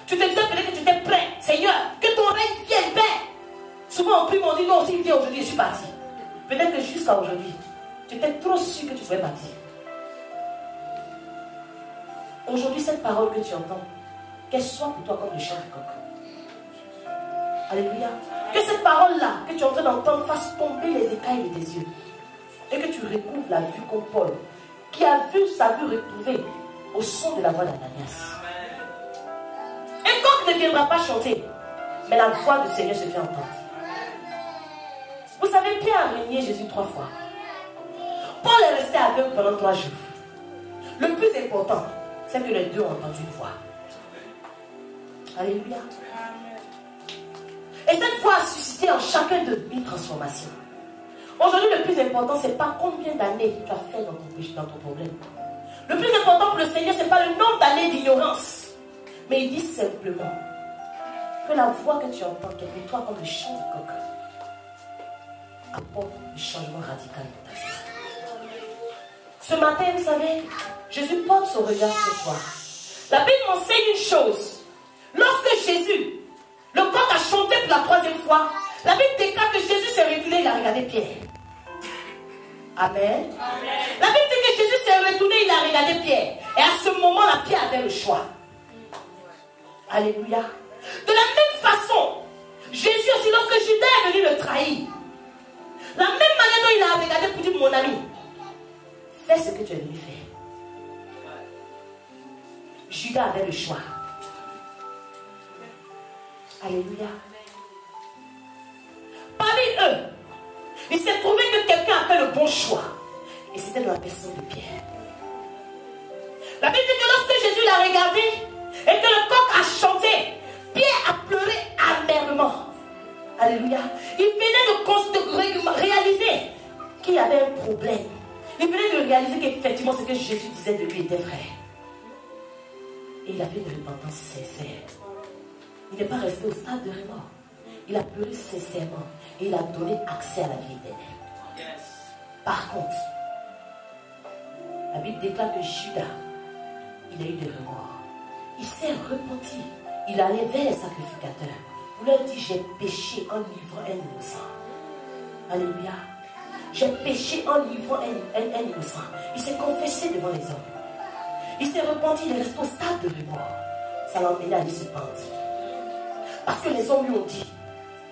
Tu te disais peut-être que tu étais prêt. Seigneur, que ton règne vienne, Père. Souvent on prie, on dit non, s'il vient aujourd'hui, je suis parti. Peut-être que jusqu'à aujourd'hui, tu étais trop sûr que tu pouvais partir. Aujourd'hui, cette parole que tu entends, qu'elle soit pour toi comme le chant du coq. Alléluia. Que cette parole-là que tu es en train d'entendre fasse tomber les écailles de tes yeux. Et que tu recouvres la vue comme Paul, qui a vu sa vue retrouvée au son de la voix d'Ananias. Un coq ne viendra pas chanter, mais la voix du Seigneur se fait entendre. Vous savez, Pierre a régné Jésus 3 fois. Paul est resté aveugle pendant 3 jours. Le plus important, c'est que les deux ont entendu une voix. Alléluia. Et cette voix a suscité en chacun d'eux une transformation. Aujourd'hui, le plus important, ce n'est pas combien d'années tu as fait dans ton péché, dans ton problème. Le plus important pour le Seigneur, ce n'est pas le nombre d'années d'ignorance. Mais il dit simplement que la voix que tu entends, qui est pour toi comme le chant du coq, apporte un changement radical dans ta vie. Ce matin, vous savez, Jésus porte son regard sur toi. La Bible m'enseigne une chose. Lorsque Jésus, le coq a chanté pour la 3e fois, la Bible déclare que Jésus s'est reculé, il a regardé Pierre. Amen. Amen. La Bible dit que Jésus s'est retourné, il a regardé Pierre. Et à ce moment-là, Pierre avait le choix. Alléluia. De la même façon, Jésus aussi, lorsque Judas est venu le trahir, la même manière dont il a regardé pour dire, mon ami, fais ce que tu es venu faire. Judas avait le choix. Alléluia. Parmi eux, il s'est trouvé que quelqu'un a fait le bon choix. Et c'était dans la personne de Pierre. La Bible dit que lorsque Jésus l'a regardé et que le coq a chanté, Pierre a pleuré amèrement. Alléluia. Il venait de réaliser qu'il y avait un problème. Il venait de réaliser qu'effectivement ce que Jésus disait de lui était vrai. Et il a fait une repentance sincère. Il n'est pas resté au stade de remords. Il a pleuré sincèrement et il a donné accès à la vie éternelle. Par contre, la Bible déclare que Judas, il a eu des remords. Il s'est repenti. Il allait vers les sacrificateurs. Pour leur dire, j'ai péché en livrant un innocent. Alléluia. J'ai péché en livrant un innocent. Il s'est confessé devant les hommes. Il s'est repenti, il est resté au stade de remords. Ça l'a emmené à aller se pendre. Parce que les hommes lui ont dit,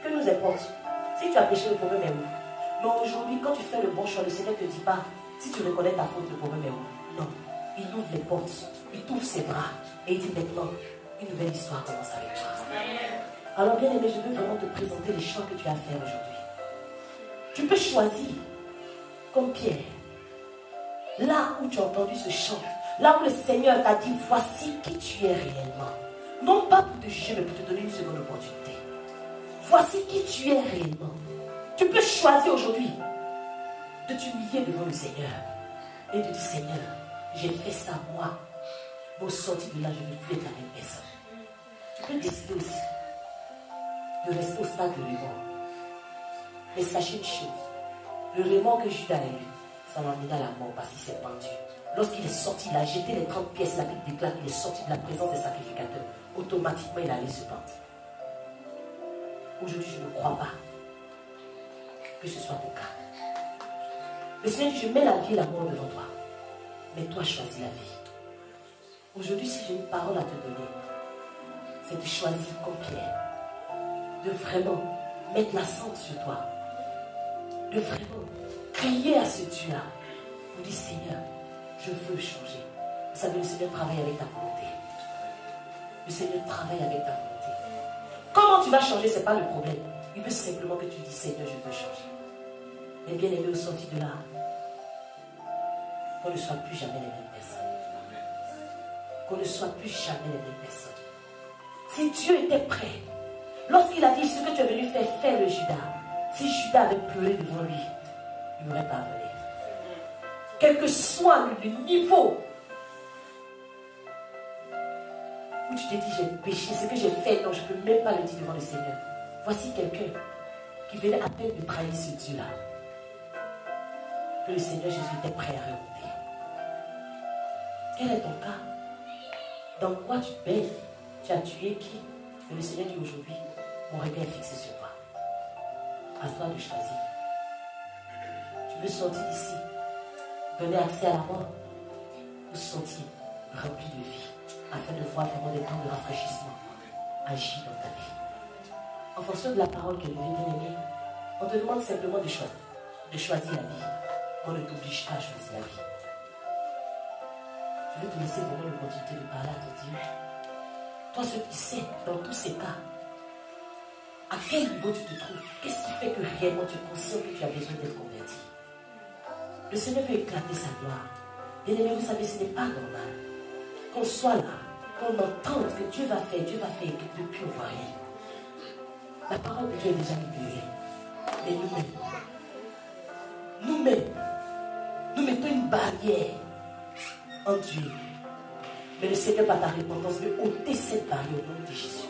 que nous importe. Si tu as péché, le problème est où? Mais aujourd'hui, quand tu fais le bon choix, le Seigneur ne te dit pas, si tu reconnais ta faute, le problème est où? Non. Il ouvre les portes, il t'ouvre ses bras et il dit maintenant, une nouvelle histoire commence avec toi. Alors bien aimé, je veux vraiment te présenter les choix que tu as à faire aujourd'hui. Tu peux choisir, comme Pierre, là où tu as entendu ce chant, là où le Seigneur t'a dit, voici qui tu es réellement. Non pas pour te juger, mais pour te donner une seconde opportunité. Voici qui tu es réellement. Tu peux choisir aujourd'hui de t'humilier devant le Seigneur et de dire, Seigneur, j'ai fait ça moi. Mais au sortir de là, je ne veux plus être la même personne. Tu peux décider aussi de rester au stade de remords. Mais sachez une chose, le remords que Judas a eu, ça l'a amené à la mort parce qu'il s'est pendu. Lorsqu'il est sorti, il a jeté les 30 pièces, la Bible déclare qu'il est sorti de la présence des sacrificateurs. Automatiquement, il allait se pendre. Aujourd'hui, je ne crois pas que ce soit ton cas. Le Seigneur dit, je mets la vie et la mort devant toi. Mais toi, choisis la vie. Aujourd'hui, si j'ai une parole à te donner, c'est de choisir comme Pierre. De vraiment mettre l'accent sur toi. De vraiment crier à ce Dieu-là. Pour dire, Seigneur, je veux changer. Vous savez, le Seigneur travaille avec ta volonté. Le Seigneur travaille avec ta volonté. Comment tu vas changer, ce n'est pas le problème. Il veut simplement que tu dis, Seigneur, je veux changer. Mais bien aimé, au sorti de là, qu'on ne soit plus jamais les mêmes personnes. qu'on ne soit plus jamais les mêmes personnes. Si Dieu était prêt, lorsqu'il a dit ce que tu es venu faire, fais-le Judas. Si Judas avait pleuré devant lui, il aurait pardonné. Quel que soit le niveau où tu t'es dit j'ai péché, ce que j'ai fait, non, je ne peux même pas le dire devant le Seigneur. Voici quelqu'un qui venait à peine de trahir ce Dieu-là, que le Seigneur Jésus était prêt à remonter. Quel est ton cas? Dans quoi tu te baignes? Tu as tué qui? Et le Seigneur dit aujourd'hui, mon regard est fixé sur toi. À toi de choisir. Tu veux sortir d'ici, donner accès à la mort, ou sortir rempli de vie, afin de voir vraiment des temps de rafraîchissement agir dans ta vie. En fonction de la parole que nous venons d'aimer, on te demande simplement de choisir la vie. On ne t'oblige pas à choisir la vie. Je vais te laisser vraiment l'opportunité de parler à ton Dieu. Toi, ce qui sais, dans tous ces cas, à quel niveau tu te trouves? Qu'est-ce qui fait que réellement tu es conscient que tu as besoin d'être converti? Le Seigneur veut éclater sa gloire. Bien-aimé, vous savez, ce n'est pas normal qu'on soit là, qu'on entende que Dieu va faire, et que depuis on ne voit rien. La parole de Dieu est déjà libérée. Mais nous-mêmes, nous mettons une barrière en Dieu. Mais le Seigneur, par ta repentance, veut ôter cette barrière au nom de Jésus.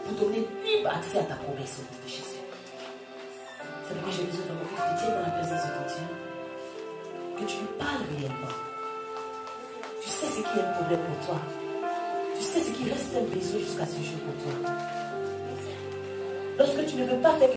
Pour donner libre accès à ta promesse au nom de Jésus. C'est pourquoi j'ai besoin vraiment que tu te tiennes dans la présence de ton Dieu. Que tu lui parles réellement. Tu sais ce qui est un problème pour toi. Tu sais ce qui reste un besoin jusqu'à ce jour pour toi. Lorsque tu ne veux pas faire